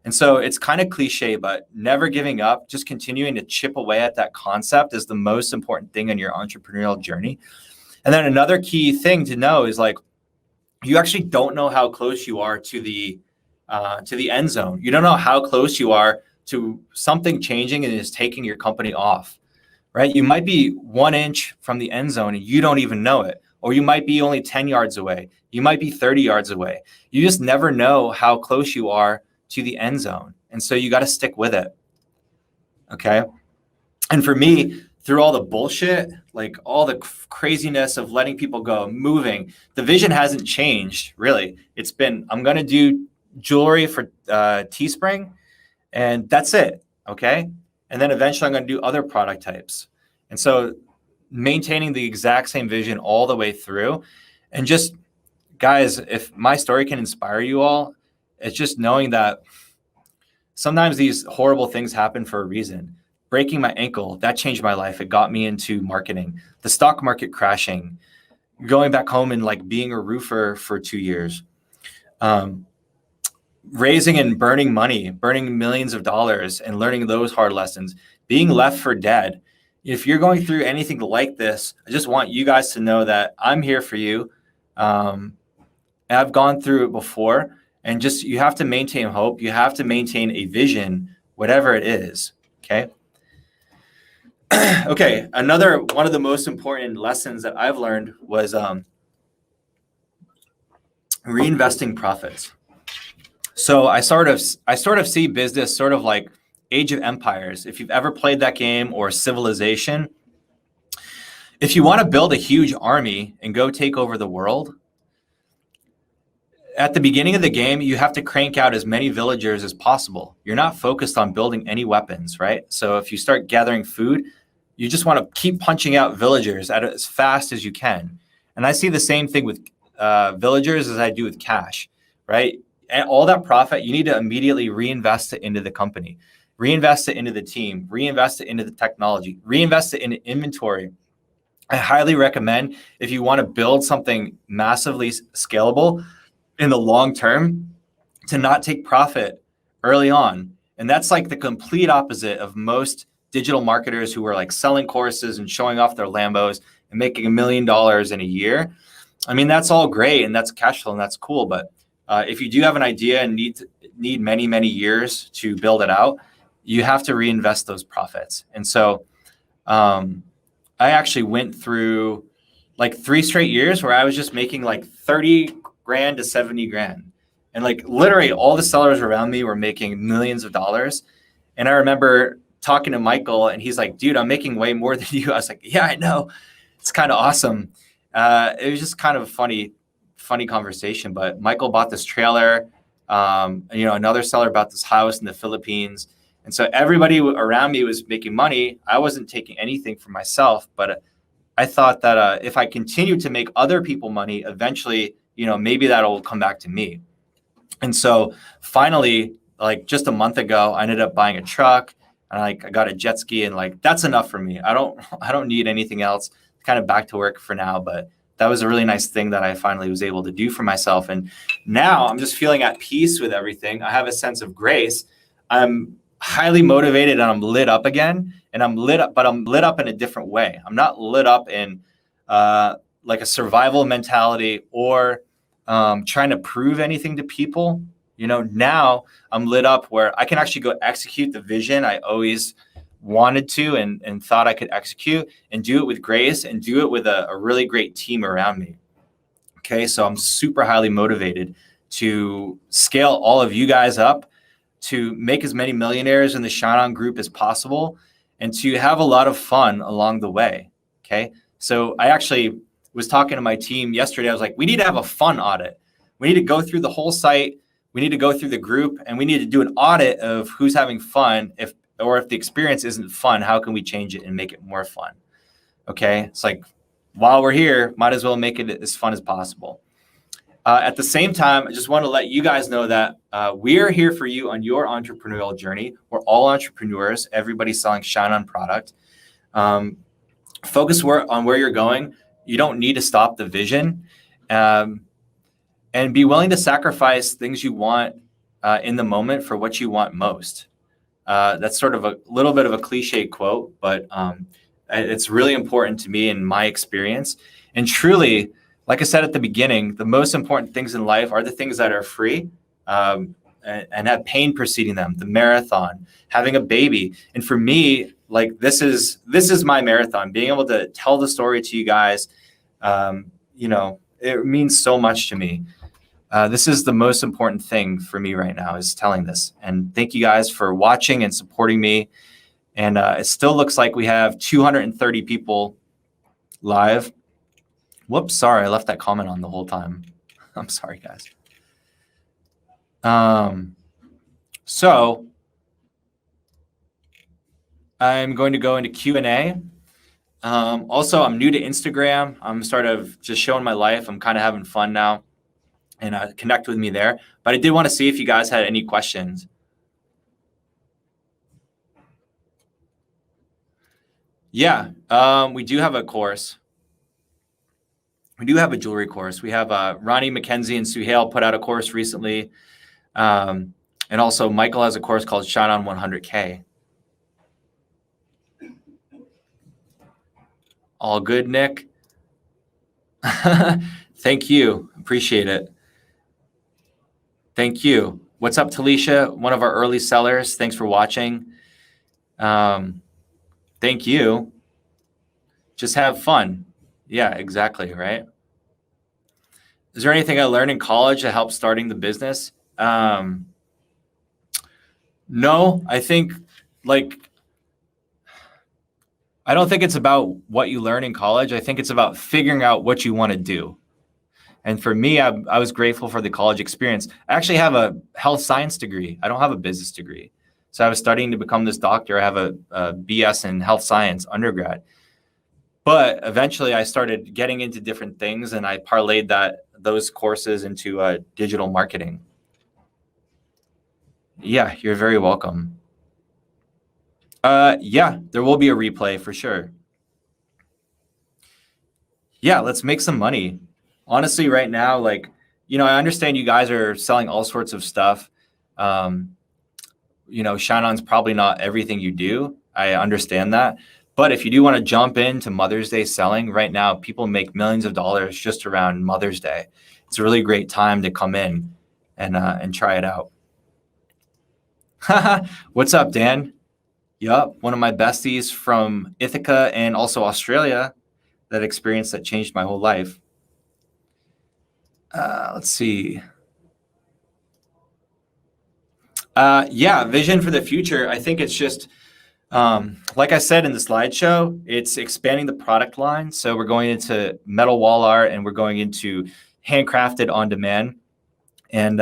And so it's kind of cliche, but never giving up, just continuing to chip away at that concept is the most important thing in your entrepreneurial journey. And then another key thing to know is like, you actually don't know how close you are to the end zone. You don't know how close you are to something changing and is taking your company off, right? You might be 1 inch from the end zone and you don't even know it. Or you might be only 10 yards away. You might be 30 yards away. You just never know how close you are to the end zone. And so you got to stick with it. Okay. And for me, through all the bullshit, like all the craziness of letting people go, moving, the vision hasn't changed really. It's been, I'm going to do jewelry for Teespring and that's it. Okay. And then eventually I'm going to do other product types. And so maintaining the exact same vision all the way through. And just, guys, if my story can inspire you all, it's just knowing that sometimes these horrible things happen for a reason. Breaking my ankle, that changed my life. It got me into marketing. The stock market crashing, going back home and like being a roofer for 2 years. Raising and burning money, burning millions of dollars and learning those hard lessons, being left for dead. If you're going through anything like this, I just want you guys to know that I'm here for you. I've gone through it before, and just, you have to maintain hope. You have to maintain a vision, whatever it is. Okay. Okay. Another one of the most important lessons that I've learned was reinvesting profits. So I sort of see business sort of like Age of Empires. If you've ever played that game, or Civilization, if you want to build a huge army and go take over the world, at the beginning of the game, you have to crank out as many villagers as possible. You're not focused on building any weapons, right? So if you start gathering food, you just want to keep punching out villagers as fast as you can. And I see the same thing with villagers as I do with cash, right? And all that profit, you need to immediately reinvest it into the company, reinvest it into the team, reinvest it into the technology, reinvest it into inventory. I highly recommend, if you want to build something massively scalable in the long term, to not take profit early on. And that's like the complete opposite of most digital marketers who are like selling courses and showing off their Lambos and making $1 million in a year. I mean, that's all great and that's cash flow and that's cool. But if you do have an idea and need many, many years to build it out, you have to reinvest those profits. And so I actually went through like 3 straight years where I was just making like 30 grand to 70 grand. And like literally all the sellers around me were making millions of dollars. And I remember talking to Michael and he's like, dude, I'm making way more than you. I was like, yeah, I know. It's kind of awesome. It was just kind of a funny conversation, but Michael bought this trailer. Another seller bought this house in the Philippines. And so everybody around me was making money. I wasn't taking anything for myself, but I thought that if I continue to make other people money, eventually, maybe that'll come back to me. And so finally, like just a month ago, I ended up buying a truck and I got a jet ski and like, that's enough for me. I don't need anything else. Kind of back to work for now, but that was a really nice thing that I finally was able to do for myself. And now I'm just feeling at peace with everything. I have a sense of grace. I'm highly motivated and I'm lit up again. And I'm lit up, but I'm lit up in a different way. I'm not lit up in like a survival mentality or trying to prove anything to people. Now I'm lit up where I can actually go execute the vision I always wanted to and thought I could execute, and do it with grace and do it with a really great team around me. Okay, so I'm super highly motivated to scale all of you guys up, to make as many millionaires in the ShineOn group as possible, and to have a lot of fun along the way. Okay, so I actually was talking to my team yesterday. I was like, we need to have a fun audit. We need to go through the whole site. We need to go through the group, and we need to do an audit of who's having fun. If the experience isn't fun, how can we change it and make it more fun? Okay, it's like, while we're here, might as well make it as fun as possible. At the same time, I just want to let you guys know that we are here for you on your entrepreneurial journey. We're all entrepreneurs. Everybody's selling ShineOn product. Focus on where you're going. You don't need to stop the vision. And be willing to sacrifice things you want in the moment for what you want most. That's sort of a little bit of a cliche quote, but it's really important to me in my experience. And truly, like I said at the beginning, the most important things in life are the things that are free and have pain preceding them. The marathon, having a baby. And for me, like this is my marathon. Being able to tell the story to you guys, it means so much to me. This is the most important thing for me right now, is telling this. And thank you guys for watching and supporting me. And it still looks like we have 230 people live. Whoops, sorry, I left that comment on the whole time. I'm sorry, guys. So I'm going to go into Q&A. Also, I'm new to Instagram. I'm sort of just showing my life. I'm kind of having fun now, and connect with me there. But I did want to see if you guys had any questions. Yeah, we do have a course. We do have a jewelry course. We have Ronnie McKenzie and Suhail put out a course recently. And also Michael has a course called ShineOn 100K. All good, Nick? Thank you. Appreciate it. Thank you. What's up, Talisha? One of our early sellers. Thanks for watching. Thank you. Just have fun. Yeah, exactly, right? Is there anything I learned in college that helped starting the business? No, I think I don't think it's about what you learn in college. I think it's about figuring out what you want to do. And for me, I was grateful for the college experience. I actually have a health science degree. I don't have a business degree. So I was studying to become this doctor. I have a BS in health science undergrad. But eventually I started getting into different things, and I parlayed those courses into digital marketing. Yeah, you're very welcome. Yeah, there will be a replay for sure. Yeah, let's make some money. Honestly, right now, I understand you guys are selling all sorts of stuff. ShineOn's probably not everything you do. I understand that. But if you do want to jump into Mother's Day selling, right now, people make millions of dollars just around Mother's Day. It's a really great time to come in and try it out. What's up, Dan? Yup, one of my besties from Ithaca and also Australia. That experience that changed my whole life. Let's see. Yeah, vision for the future. I think it's just, like I said in the slideshow, it's expanding the product line. So we're going into metal wall art, and we're going into handcrafted on demand. And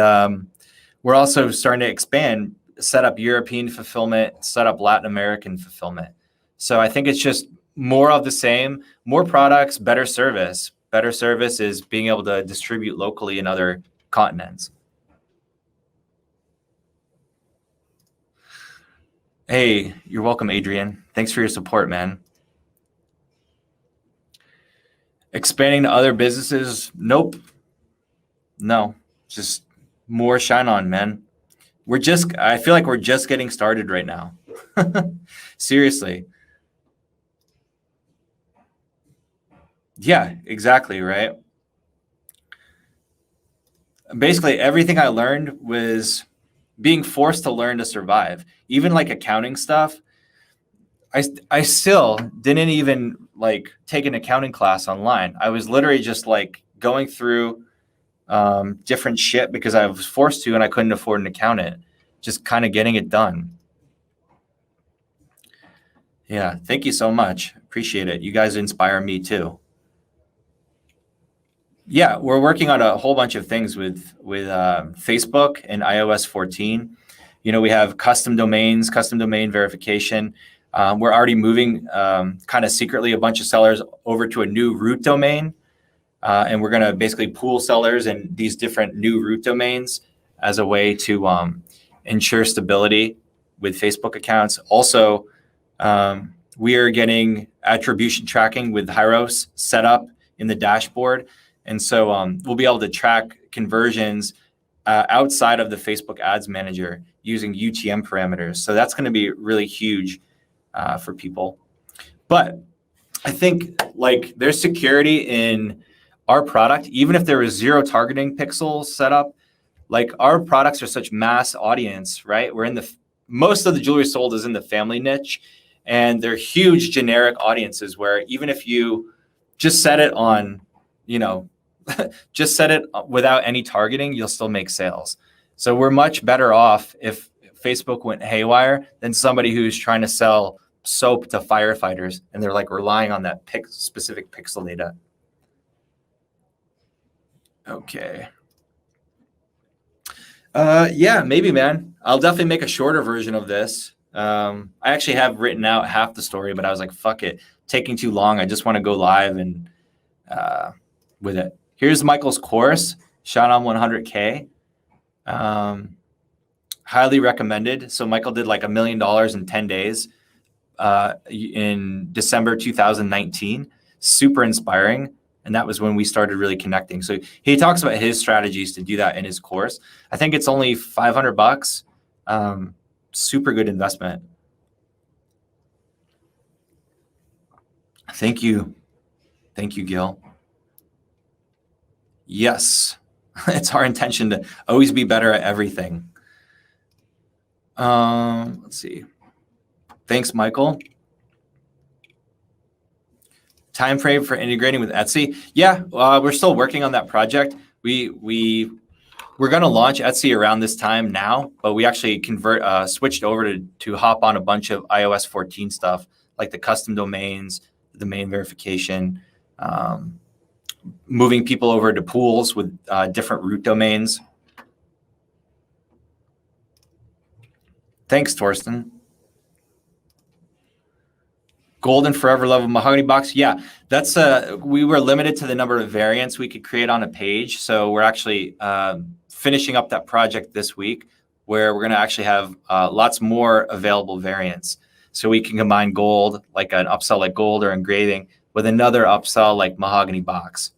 we're also starting to expand, set up European fulfillment, set up Latin American fulfillment. So I think it's just more of the same, more products, better service. Better service is being able to distribute locally in other continents. Hey, you're welcome, Adrian. Thanks for your support, man. Expanding to other businesses? Nope. No, just more ShineOn, man. I feel like we're just getting started right now. Seriously. Yeah, exactly, right? Basically, everything I learned was being forced to learn to survive. Even like accounting stuff, I still didn't even take an accounting class online. I was literally just going through different shit because I was forced to, and I couldn't afford an accountant. Just kind of getting it done. Yeah, thank you so much. Appreciate it. You guys inspire me too. Yeah, we're working on a whole bunch of things with Facebook and iOS 14. We have custom domains, custom domain verification. We're already moving kind of secretly a bunch of sellers over to a new root domain. And we're going to basically pool sellers in these different new root domains as a way to ensure stability with Facebook accounts. Also, we are getting attribution tracking with Hyros set up in the dashboard. And so we'll be able to track conversions outside of the Facebook Ads Manager using UTM parameters. So that's going to be really huge for people. But I think like there's security in our product, even if there was 0 targeting pixels set up. Like our products are such mass audience, right? We're in most of the jewelry sold is in the family niche, and they're huge generic audiences where even if you just set it on, just set it without any targeting, you'll still make sales. So we're much better off if Facebook went haywire than somebody who's trying to sell soap to firefighters and they're like relying on that specific pixel data. Okay. Yeah, maybe, man. I'll definitely make a shorter version of this. I actually have written out half the story, but I was like, fuck it. Taking too long. I just want to go live and with it. Here's Michael's course, ShineOn 100K. Highly recommended. So Michael did like $1 million in 10 days in December 2019. Super inspiring. And that was when we started really connecting. So he talks about his strategies to do that in his course. I think it's only $500. Super good investment. Thank you. Thank you, Gil. Yes, it's our intention to always be better at everything. Let's see. Thanks, Michael. Time frame for integrating with Etsy? Yeah, we're still working on that project. We're going to launch Etsy around this time now, but we actually switched over to hop on a bunch of iOS 14 stuff, like the custom domains, the domain verification, moving people over to pools with different root domains. Thanks, Torsten. Golden Forever Level Mahogany box. Yeah, that's we were limited to the number of variants we could create on a page. So we're actually finishing up that project this week where we're going to actually have lots more available variants. So we can combine gold, like an upsell like gold or engraving, with another upsell like mahogany box.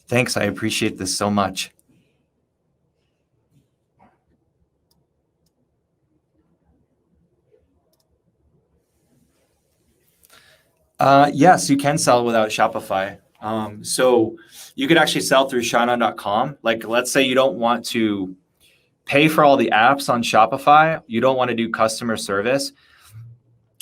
Thanks, I appreciate this so much. Yes, you can sell without Shopify. So you could actually sell through ShineOn.com. Like, let's say you don't want to pay for all the apps on Shopify. You don't want to do customer service.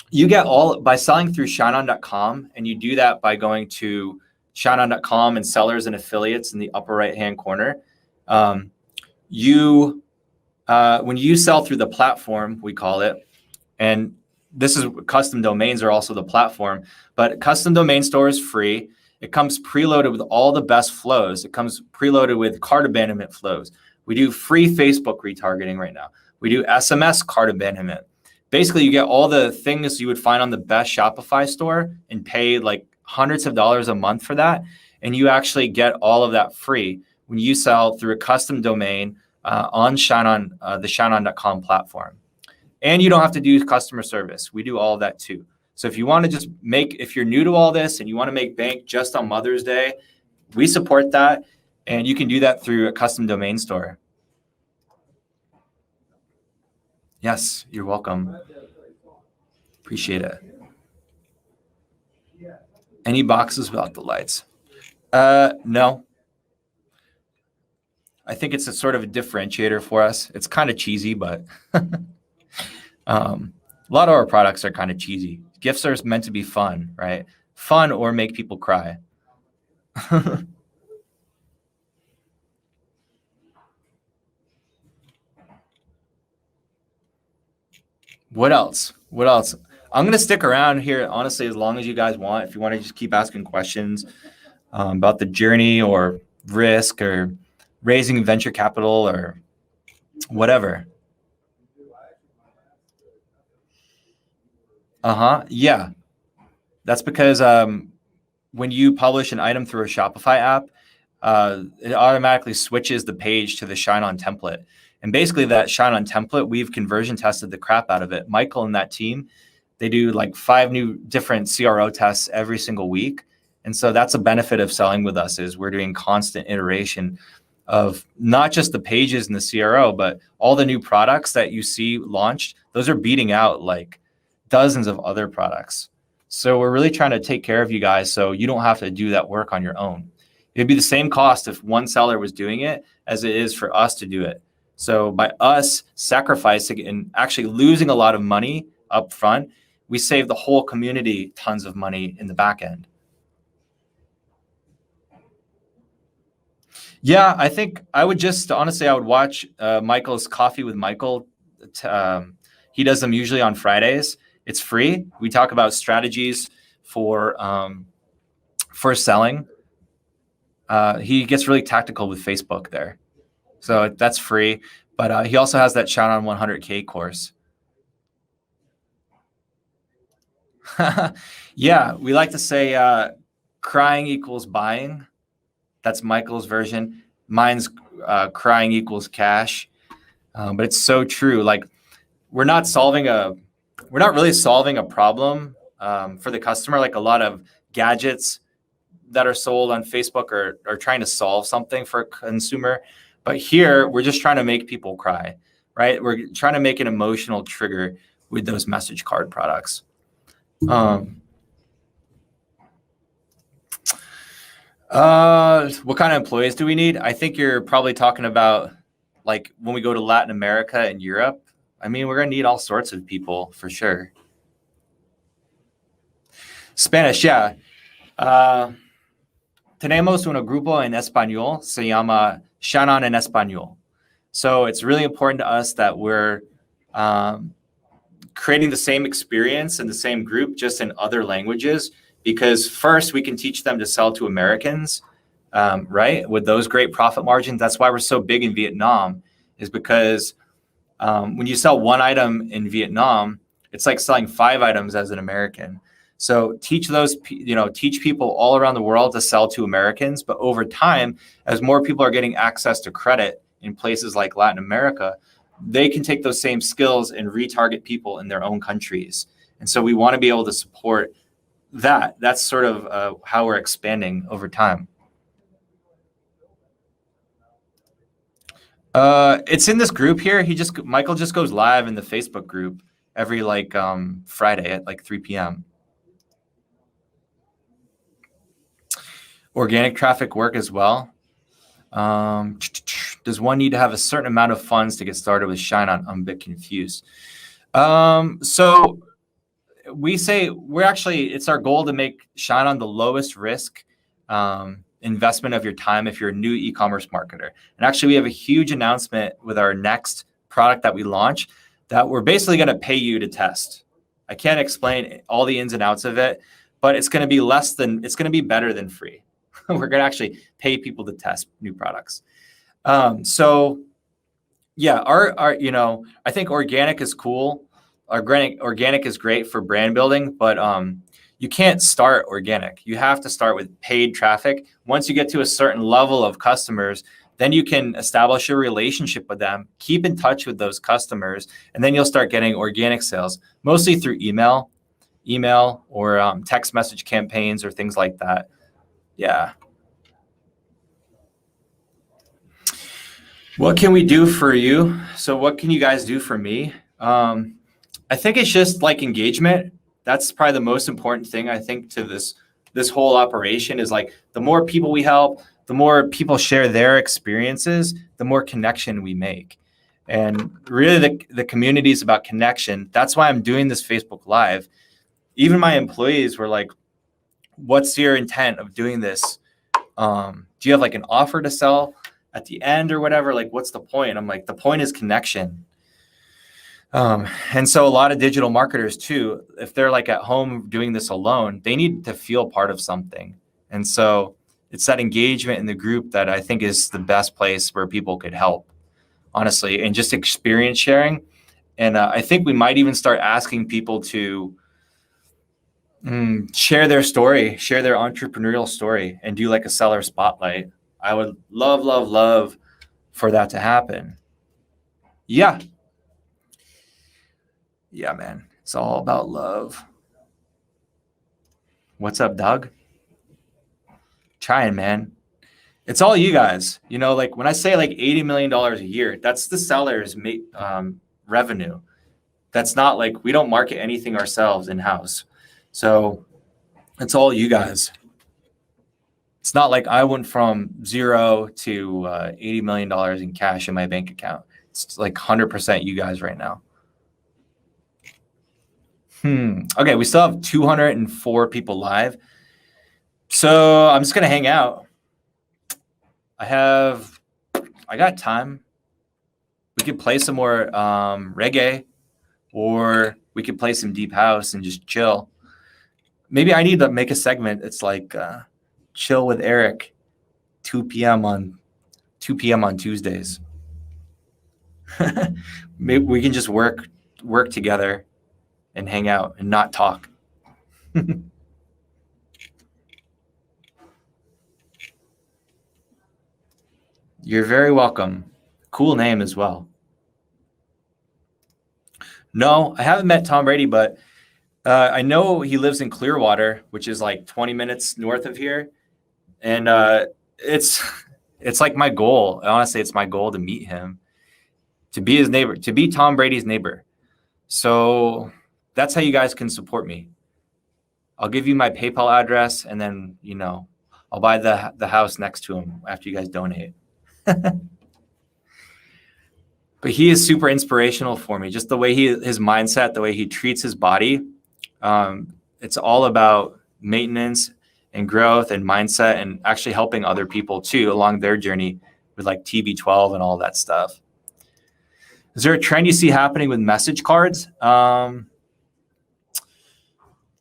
You get all by selling through ShineOn.com, and you do that by going to ShineOn.com and sellers and affiliates in the upper right-hand corner. When you sell through the platform, we call it, and this is custom domains are also the platform, but custom domain store is free. It comes preloaded with all the best flows. It comes preloaded with cart abandonment flows. We do free Facebook retargeting right now. We do SMS cart abandonment. Basically, you get all the things you would find on the best Shopify store and pay like hundreds of dollars a month for that. And you actually get all of that free when you sell through a custom domain on ShineOn, the ShineOn.com platform. And you don't have to do customer service. We do all of that too. So if you want to just if you're new to all this and you want to make bank just on Mother's Day, we support that. And you can do that through a custom domain store. Yes, you're welcome. Appreciate it. Any boxes without the lights? No. I think it's a sort of a differentiator for us. It's kind of cheesy, but a lot of our products are kind of cheesy. Gifts are meant to be fun, right? Fun or make people cry. What else? I'm going to stick around here, honestly, as long as you guys want. If you want to just keep asking questions about the journey or risk or raising venture capital or whatever. Yeah. That's because when you publish an item through a Shopify app, it automatically switches the page to the ShineOn template. And basically that ShineOn template, we've conversion tested the crap out of it. Michael and that team, they do like 5 new different CRO tests every single week. And so that's a benefit of selling with us, is we're doing constant iteration of not just the pages in the CRO, but all the new products that you see launched. Those are beating out like dozens of other products. So we're really trying to take care of you guys so you don't have to do that work on your own. It'd be the same cost if one seller was doing it as it is for us to do it. So by us sacrificing and actually losing a lot of money up front, we save the whole community tons of money in the back end. Yeah, I think I would just, honestly, I would watch Michael's Coffee with Michael. He does them usually on Fridays. It's free. We talk about strategies for selling. He gets really tactical with Facebook there. So that's free. But he also has that ShineOn 100K course. Yeah, we like to say crying equals buying. That's Michael's version. Mine's crying equals cash. But it's so true. Like we're not really solving a problem for the customer. Like a lot of gadgets that are sold on Facebook are trying to solve something for a consumer. But here, we're just trying to make people cry, right? We're trying to make an emotional trigger with those message card products. What kind of employees do we need? I think you're probably talking about like when we go to Latin America and Europe. I mean, we're going to need all sorts of people for sure. Spanish, yeah. Tenemos un grupo en español, se llama ShineOn en español. So it's really important to us that we're creating the same experience in the same group, just in other languages, because first we can teach them to sell to Americans, right? With those great profit margins. That's why we're so big in Vietnam, is because when you sell one item in Vietnam, it's like selling 5 items as an American. So teach people all around the world to sell to Americans. But over time, as more people are getting access to credit in places like Latin America, they can take those same skills and retarget people in their own countries. And so we want to be able to support that. That's sort of how we're expanding over time. It's in this group here. Michael just goes live in the Facebook group every Friday at 3 p.m. Organic traffic work as well. Does one need to have a certain amount of funds to get started with ShineOn? I'm a bit confused. So we say it's our goal to make ShineOn the lowest risk investment of your time if you're a new e-commerce marketer. And actually, we have a huge announcement with our next product that we launch that we're basically going to pay you to test. I can't explain all the ins and outs of it, but it's going to be better than free. We're going to actually pay people to test new products. So yeah, I think organic is cool. Organic is great for brand building, but you can't start organic. You have to start with paid traffic. Once you get to a certain level of customers, then you can establish a relationship with them, keep in touch with those customers, and then you'll start getting organic sales, mostly through email or text message campaigns or things like that. Yeah. What can we do for you? So what can you guys do for me? I think it's just like engagement. That's probably the most important thing, I think, to this whole operation is like the more people we help, the more people share their experiences, the more connection we make. And really the community is about connection. That's why I'm doing this Facebook Live. Even my employees were like, what's your intent of doing this? Do you have like an offer to sell at the end or whatever? Like, what's the point? I'm like, the point is connection. And so a lot of digital marketers too, if they're like at home doing this alone, they need to feel part of something. And so it's that engagement in the group that I think is the best place where people could help, honestly, and just experience sharing. And I think we might even start asking people to share their story, share their entrepreneurial story, and do like a seller spotlight. I would love, love, love for that to happen. Yeah. Yeah, man. It's all about love. What's up, Doug? Trying, man. It's all you guys. You know, like when I say like $80 million a year, that's the seller's revenue. That's not like we don't market anything ourselves in-house. So it's all you guys. It's not like I went from 0 to $80 million in cash in my bank account. It's like 100% you guys right now. Okay, we still have 204 people live. So I'm just going to hang out. I got time. We could play some more reggae, or we could play some deep house and just chill. Maybe I need to make a segment. It's like chill with Eric, 2 p.m. on Tuesdays. Maybe we can just work together and hang out and not talk. You're very welcome. Cool name as well. No, I haven't met Tom Brady, but I know he lives in Clearwater, which is like 20 minutes north of here. And it's like my goal. Honestly, it's my goal to meet him, to be his neighbor, to be Tom Brady's neighbor. So that's how you guys can support me. I'll give you my PayPal address, and then, you know, I'll buy the house next to him after you guys donate. But he is super inspirational for me. Just the way his mindset, the way he treats his body. It's all about maintenance and growth and mindset, and actually helping other people too along their journey with like TB12 and all that stuff. Is there a trend you see happening with message cards?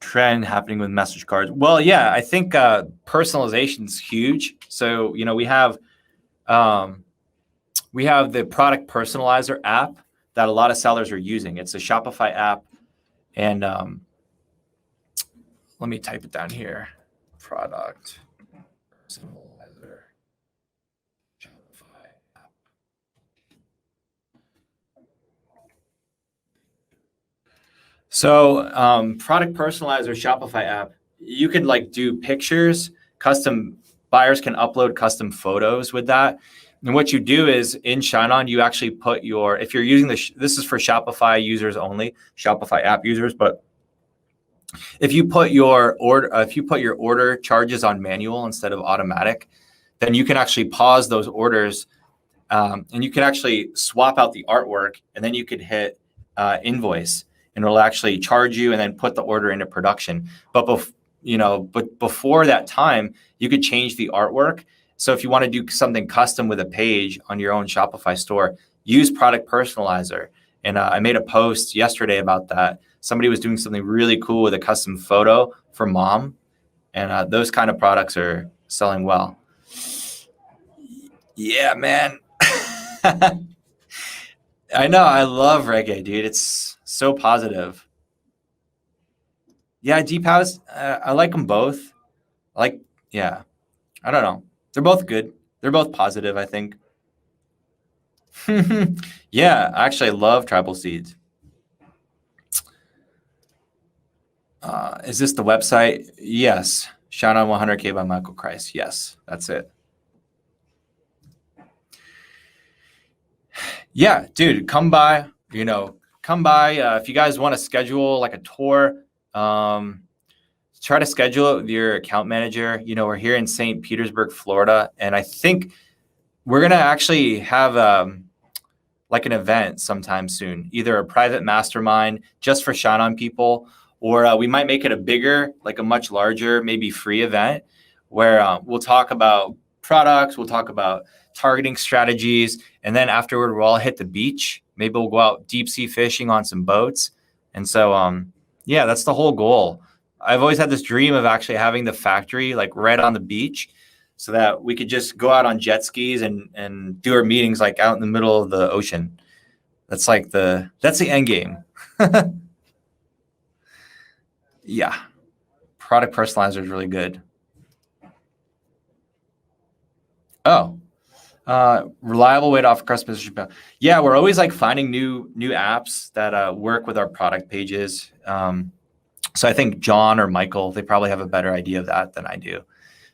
Trend happening with message cards. Well, yeah, I think personalization is huge. So, you know, we have the product personalizer app that a lot of sellers are using. It's a Shopify app. And let me type it down here. Product personalizer Shopify app. So product personalizer Shopify app, you can like do pictures, buyers can upload custom photos with that. And what you do is in ShineOn, you actually put if you're using this is for Shopify users only, Shopify app users, but if you put your order charges on manual instead of automatic, then you can actually pause those orders, and you can actually swap out the artwork, and then you could hit invoice, and it'll actually charge you and then put the order into production. But before that time, you could change the artwork. So if you want to do something custom with a page on your own Shopify store, use Product Personalizer. And I made a post yesterday about that. Somebody was doing something really cool with a custom photo for mom. And those kind of products are selling well. Yeah, man. I know. I love reggae, dude. It's so positive. Yeah, Deep House. I like them both. Yeah. I don't know. They're both good. They're both positive, I think. Yeah, actually, I love Tribal Seeds. Is this the website? Yes. ShineOn 100K by Michael Christ. Yes, that's it. Yeah, dude, come by. If you guys want to schedule like a tour, try to schedule it with your account manager. You know, we're here in St. Petersburg, Florida, and I think we're going to actually have like an event sometime soon, either a private mastermind just for ShineOn people, or we might make it a much larger, maybe free event where we'll talk about products, we'll talk about targeting strategies, and then afterward, we'll all hit the beach Maybe we'll go out deep sea fishing on some boats. And so, yeah, that's the whole goal. I've always had this dream of actually having the factory like right on the beach so that we could just go out on jet skis and do our meetings like out in the middle of the ocean. That's the end game. Yeah. Product personalizer is really good. Oh, reliable way to offer customers. Yeah, we're always like finding new apps that work with our product pages. So I think John or Michael, they probably have a better idea of that than I do.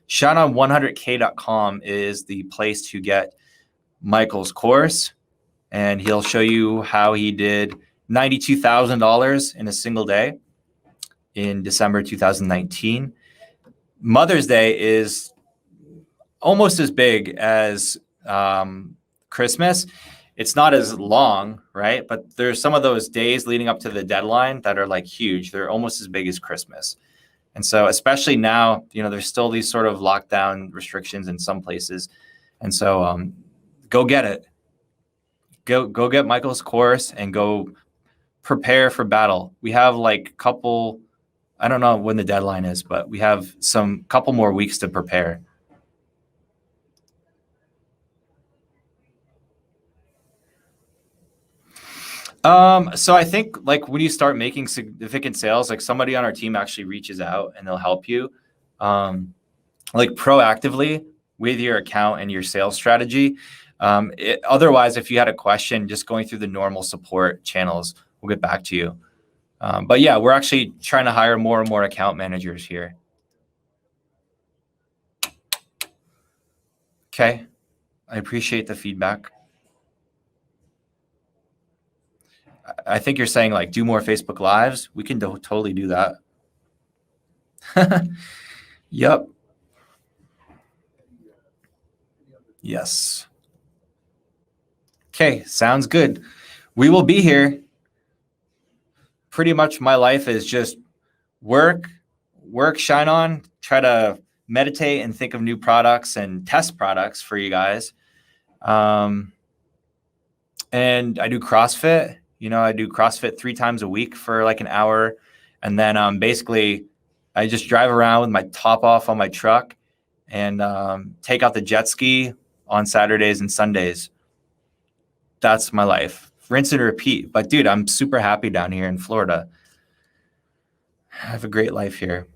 ShineOn100k.com is the place to get Michael's course, and he'll show you how he did $92,000 in a single day in December 2019. Mother's Day is almost as big as Christmas. It's not as long, right? But there's some of those days leading up to the deadline that are like huge. They're almost as big as Christmas. And so especially now, there's still these sort of lockdown restrictions in some places. And so go get it. Go get Michael's course and go prepare for battle. We have like a couple, I don't know when the deadline is, but we have some couple more weeks to prepare. So I think like when you start making significant sales, like somebody on our team actually reaches out and they'll help you, like proactively with your account and your sales strategy. Otherwise, if you had a question, just going through the normal support channels, we'll get back to you. But yeah, we're actually trying to hire more and more account managers here. Okay. I appreciate the feedback. I think you're saying like do more Facebook Lives. We can totally do that. Yep. Yes. Okay, sounds good. We will be here. Pretty much my life is just work, ShineOn, try to meditate and think of new products and test products for you guys. And I do CrossFit. I do CrossFit 3 times a week for like an hour. And then basically I just drive around with my top off on my truck and take out the jet ski on Saturdays and Sundays. That's my life. Rinse and repeat. But dude, I'm super happy down here in Florida. I have a great life here.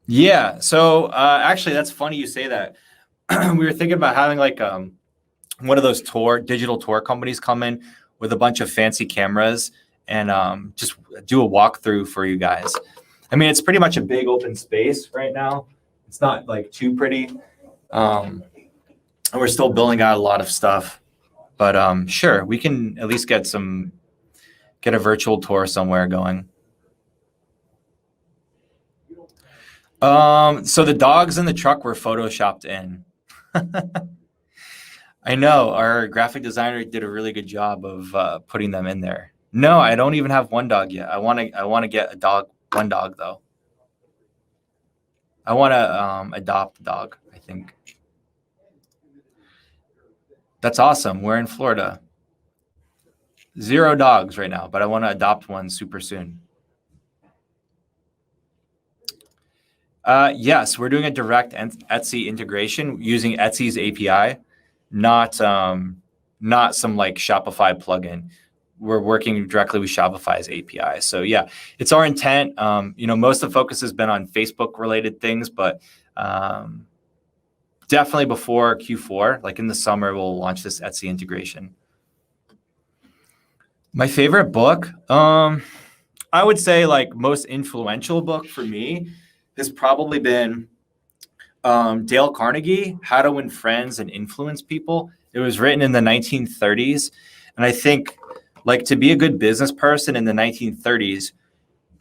Yeah. So actually, that's funny you say that. We were thinking about having like one of those digital tour companies come in with a bunch of fancy cameras and just do a walkthrough for you guys. I mean, it's pretty much a big open space right now. It's not like too pretty. And we're still building out a lot of stuff, but sure, we can at least get a virtual tour somewhere going. So the dogs in the truck were photoshopped in. I know our graphic designer did a really good job of putting them in there. No, I don't even have one dog yet. I want to get one dog though. I want to adopt a dog, I think. That's awesome. We're in Florida. 0 dogs right now, but I want to adopt one super soon. Yes, we're doing a direct Etsy integration using Etsy's API. Not some like Shopify plugin. We're working directly with Shopify's API. So yeah, it's our intent. Most of the focus has been on Facebook related things, but definitely before Q4, like in the summer, we'll launch this Etsy integration. My favorite book, I would say like most influential book for me has probably been Dale Carnegie, How to Win Friends and Influence People. It was written in the 1930s. And I think like to be a good business person in the 1930s,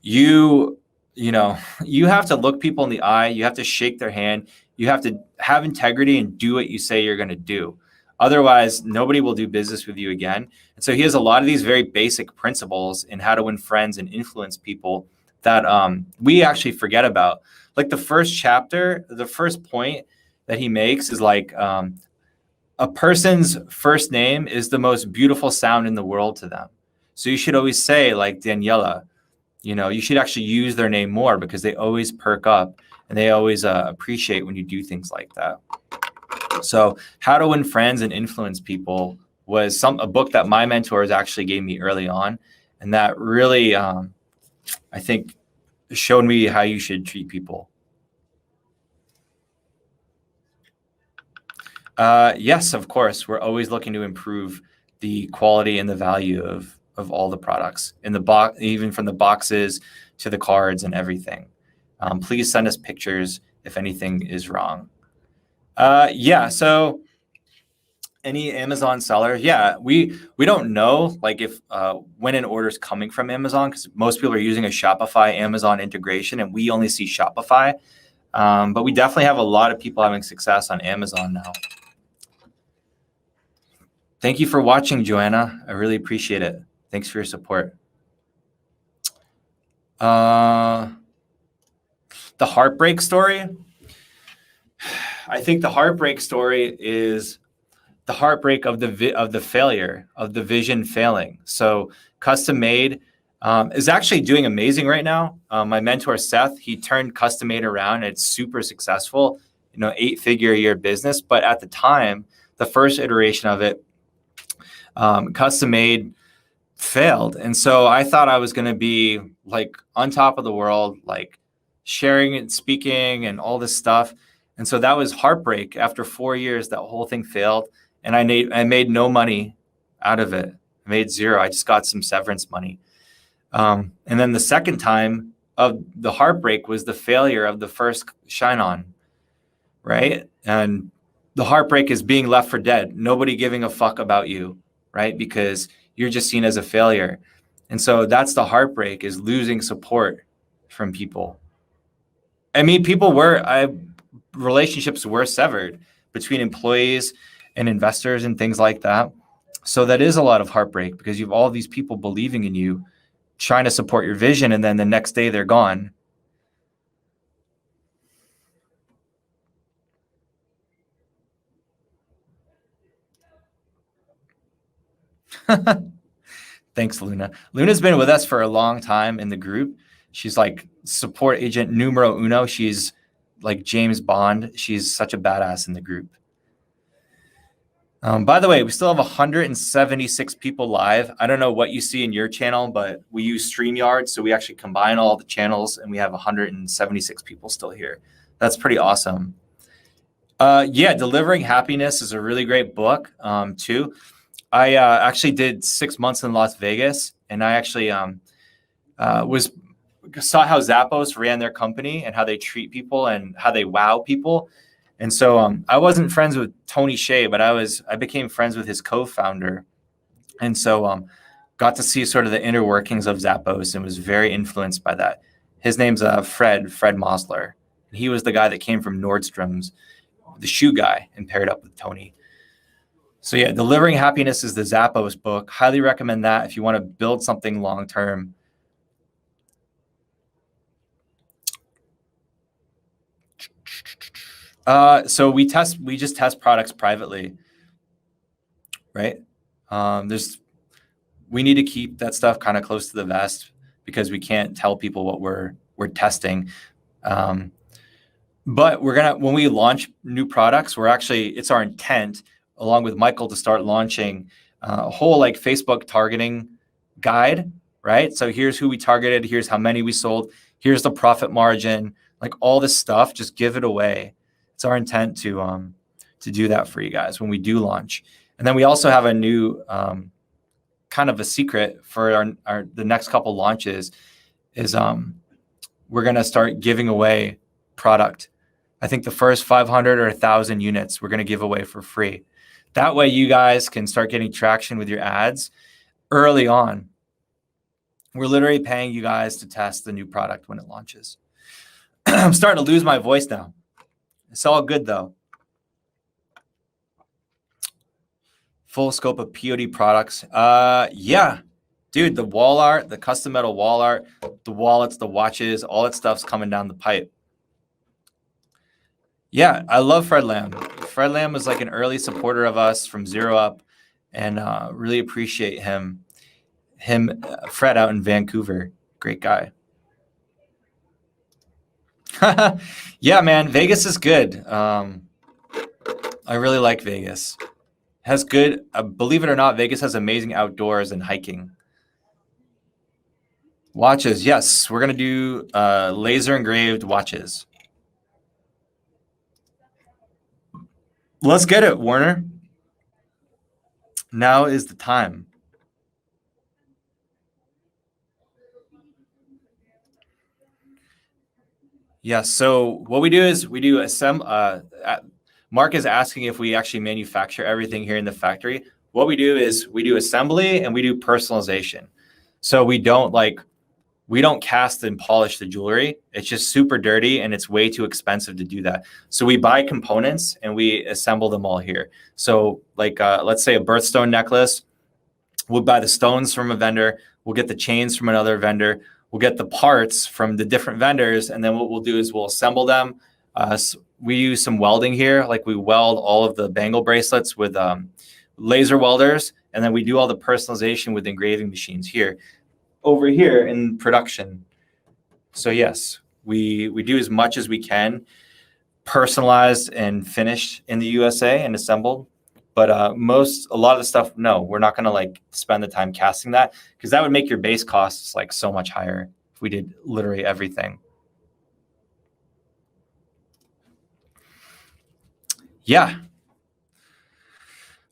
you have to look people in the eye. You have to shake their hand. You have to have integrity and do what you say you're going to do. Otherwise, nobody will do business with you again. And so he has a lot of these very basic principles in how to win friends and influence people that we actually forget about. Like the first chapter, the first point that he makes is like, a person's first name is the most beautiful sound in the world to them. So you should always say, like Daniela, you should actually use their name more, because they always perk up and they always appreciate when you do things like that. So How to Win Friends and Influence People was a book that my mentors actually gave me early on. And that really, I think, showed me how you should treat people. Yes, of course. We're always looking to improve the quality and the value of all the products in the box, even from the boxes to the cards and everything. Please send us pictures if anything is wrong. Yeah. So any Amazon seller, yeah, we don't know like if when an order is coming from Amazon, because most people are using a Shopify Amazon integration, and we only see Shopify. But we definitely have a lot of people having success on Amazon now. Thank you for watching, Joanna. I really appreciate it. Thanks for your support. The Heartbreak Story. I think the Heartbreak Story is the heartbreak of the failure, of the vision failing. So Custom Made is actually doing amazing right now. My mentor, Seth, he turned Custom Made around. It's super successful, 8-figure a year business. But at the time, the first iteration of it, Custom Made failed. And so I thought I was going to be like on top of the world, like sharing and speaking and all this stuff. And so that was heartbreak. After 4 years, that whole thing failed. And I made no money out of it. I made zero. I just got some severance money. And then the second time of the heartbreak was the failure of the first ShineOn, right? And the heartbreak is being left for dead. Nobody giving a fuck about you, right? Because you're just seen as a failure. And so that's the heartbreak, is losing support from people. I mean, relationships were severed between employees and investors and things like that. So that is a lot of heartbreak, because you have all these people believing in you, trying to support your vision, and then the next day they're gone. Thanks, Luna. Luna's been with us for a long time in the group. She's like support agent numero uno. She's like James Bond. She's such a badass in the group. By the way, we still have 176 people live. I don't know what you see in your channel, but we use StreamYard. So we actually combine all the channels, and we have 176 people still here. That's pretty awesome. Yeah, Delivering Happiness is a really great book too. I actually did 6 months in Las Vegas, and I actually saw how Zappos ran their company and how they treat people and how they wow people. And so I wasn't friends with Tony Hsieh, but I became friends with his co-founder. And so got to see sort of the inner workings of Zappos, and was very influenced by that. His name's Fred Mosler. And he was the guy that came from Nordstrom's, the shoe guy, and paired up with Tony. So yeah, Delivering Happiness is the Zappos book. Highly recommend that if you want to build something long-term. So we just test products privately, right? We need to keep that stuff kind of close to the vest, because we can't tell people what we're testing. But when we launch new products, it's our intent, along with Michael, to start launching a whole like Facebook targeting guide, right? So here's who we targeted, here's how many we sold, here's the profit margin, like all this stuff. Just give it away. It's our intent to do that for you guys when we do launch. And then we also have a new kind of a secret for the next couple launches is we're going to start giving away product. I think the first 500 or 1,000 units we're going to give away for free. That way you guys can start getting traction with your ads early on. We're literally paying you guys to test the new product when it launches. I'm starting to lose my voice now. It's all good though. Full scope of POD products. Yeah, dude, the wall art, the custom metal wall art, the wallets, the watches, all that stuff's coming down the pipe. Yeah, I love Fred Lamb. Fred Lamb was like an early supporter of us from Zero Up, and really appreciate him. Fred out in Vancouver, great guy. Yeah, man, Vegas is good. I really like Vegas. Has good, believe it or not, Vegas has amazing outdoors and hiking. Watches, yes, we're gonna do laser engraved watches. Let's get it, Warner. Now is the time. Yeah, so what we do is we do Mark is asking if we actually manufacture everything here in the factory. What we do is we do assembly and we do personalization. So we don't cast and polish the jewelry. It's just super dirty and it's way too expensive to do that. So we buy components and we assemble them all here. So let's say a birthstone necklace, we'll buy the stones from a vendor, we'll get the chains from another vendor, we'll get the parts from the different vendors, and then what we'll do is we'll assemble them. So we use some welding here, like we weld all of the bangle bracelets with laser welders, and then we do all the personalization with engraving machines here. Over here in production. So yes, we do as much as we can, personalized and finished in the USA and assembled. But a lot of the stuff, no, we're not gonna spend the time casting that, because that would make your base costs so much higher if we did literally everything. Yeah,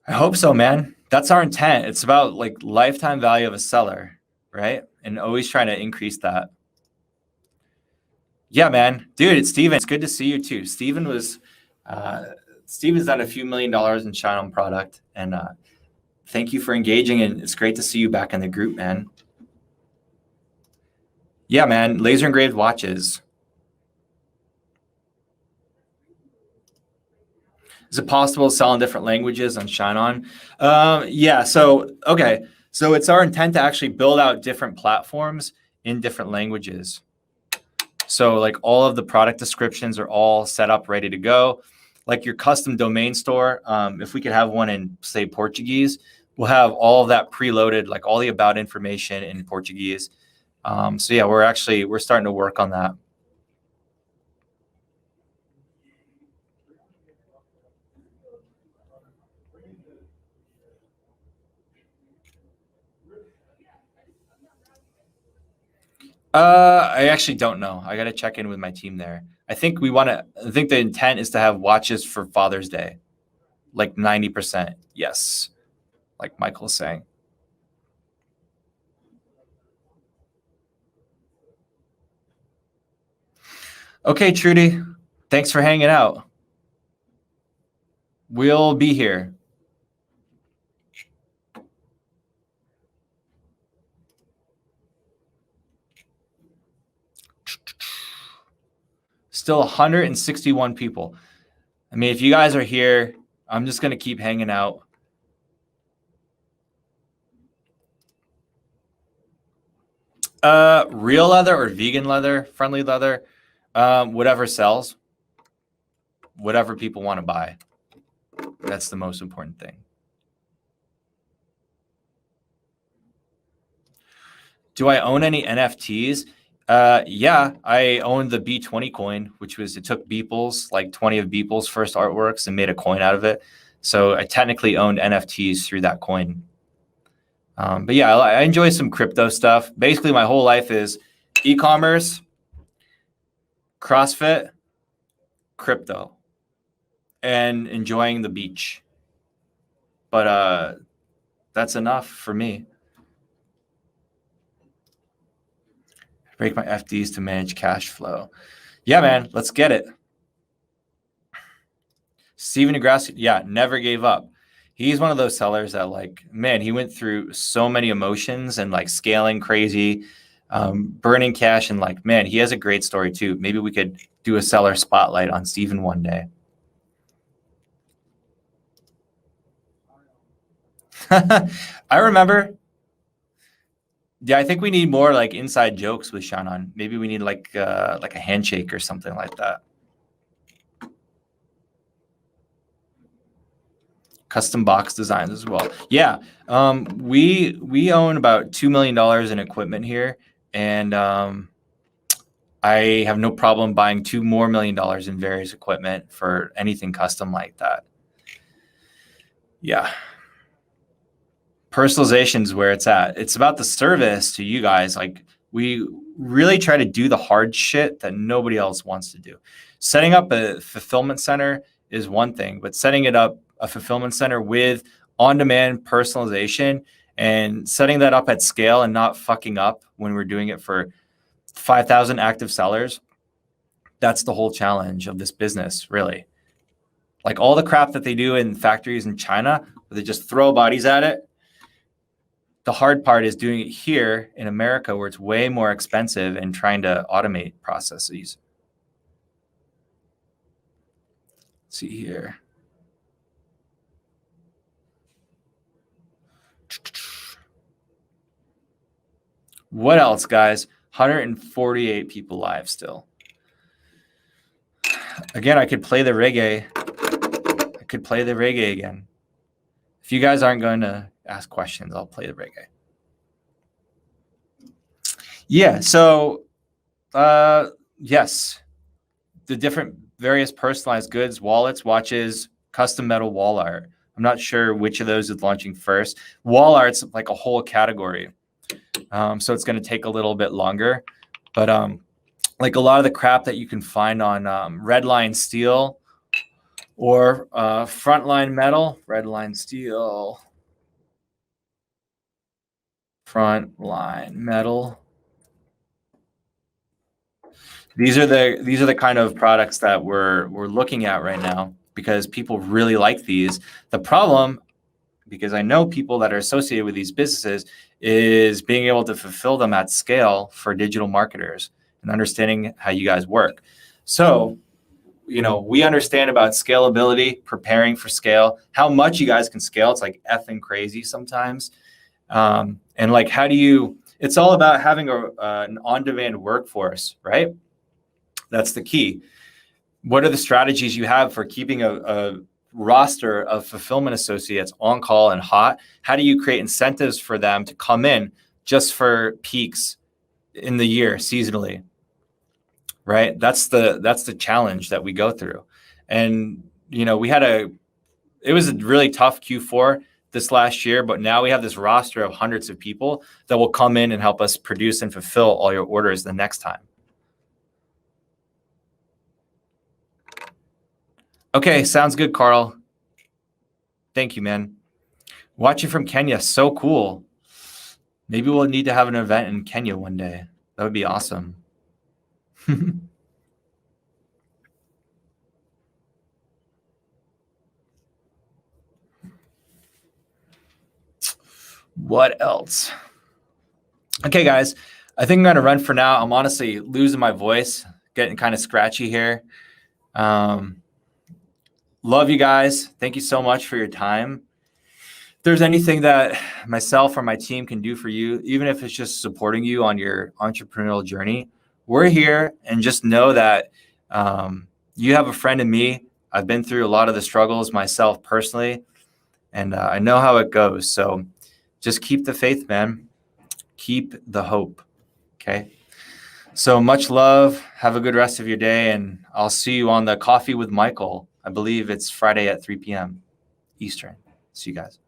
I hope so, man. That's our intent. It's about lifetime value of a seller, right? And always trying to increase that. Yeah, man. Dude, it's Steven. It's good to see you too. Steven's done a few $1 million in ShineOn product. And thank you for engaging. And it's great to see you back in the group, man. Yeah, man. Laser engraved watches. Is it possible to sell in different languages on ShineOn? Yeah. Okay. So it's our intent to actually build out different platforms in different languages. So all of the product descriptions are all set up, ready to go. Like your custom domain store, if we could have one in, say, Portuguese, we'll have all of that preloaded, like all the about information in Portuguese. So yeah, we're starting to work on that. I actually don't know. I got to check in with my team there. I think the intent is to have watches for Father's Day, 90%. Yes. Like Michael's saying. Okay, Trudy. Thanks for hanging out. We'll be here. Still 161 people. I mean, if you guys are here, I'm just going to keep hanging out. Real leather or vegan leather, friendly leather, whatever sells, whatever people want to buy. That's the most important thing. Do I own any NFTs? Yeah, I owned the B20 coin, it took Beeple's, 20 of Beeple's first artworks and made a coin out of it. So I technically owned NFTs through that coin. But yeah, I enjoy some crypto stuff. Basically, my whole life is e-commerce, CrossFit, crypto, and enjoying the beach. But that's enough for me. Break my FDs to manage cash flow. Yeah, man, let's get it. Steven Degrassi, yeah, never gave up. He's one of those sellers that he went through so many emotions and scaling crazy, burning cash, and he has a great story too. Maybe we could do a seller spotlight on Steven one day. I remember. Yeah, I think we need more inside jokes with ShineOn. Maybe we need a handshake or something like that. custom box designs as well. Yeah, we own about $2 million in equipment here, and I have no problem buying $2 more million in various equipment for anything custom like that. Yeah. Personalization is where it's at. It's about the service to you guys. Like, we really try to do the hard shit that nobody else wants to do. Setting up a fulfillment center is one thing, but setting it up a fulfillment center with on-demand personalization and setting that up at scale and not fucking up when we're doing it for 5,000 active sellers, that's the whole challenge of this business, really. Like, all the crap that they do in factories in China, where they just throw bodies at it. The hard part is doing it here in America, where it's way more expensive, and trying to automate processes. Let's see here. What else, guys? 148 people live still. Again, I could play the reggae. I could play the reggae again. If you guys aren't going to ask questions, I'll play the reggae. Yeah, so yes, the different various personalized goods, wallets, watches, custom metal wall art. I'm not sure which of those is launching first. Wall art's like a whole category. So it's going to take a little bit longer, but like a lot of the crap that you can find on Redline Steel or Frontline Metal, Redline Steel, Frontline Metal. These are the kind of products that we're looking at right now, because people really like these. The problem, because I know people that are associated with these businesses, is being able to fulfill them at scale for digital marketers and understanding how you guys work. So, we understand about scalability, preparing for scale, how much you guys can scale. It's like effing crazy sometimes. And like, it's all about having an on-demand workforce, right? That's the key. What are the strategies you have for keeping a roster of fulfillment associates on call and hot? How do you create incentives for them to come in just for peaks in the year seasonally? Right? That's the challenge that we go through. And it was a really tough Q4 this last year, but now we have this roster of hundreds of people that will come in and help us produce and fulfill all your orders the next time. Okay, sounds good, Carl. Thank you, man. Watching from Kenya, so cool. Maybe we'll need to have an event in Kenya one day. That would be awesome. What else? Okay, guys, I think I'm going to run for now. I'm honestly losing my voice, getting kind of scratchy here. Love you guys. Thank you so much for your time. If there's anything that myself or my team can do for you, even if it's just supporting you on your entrepreneurial journey, we're here. And just know that you have a friend in me. I've been through a lot of the struggles myself personally, and I know how it goes. So just keep the faith, man. Keep the hope. Okay. So much love. Have a good rest of your day, and I'll see you on the Coffee with Michael. I believe it's Friday at 3 p.m. Eastern. See you guys.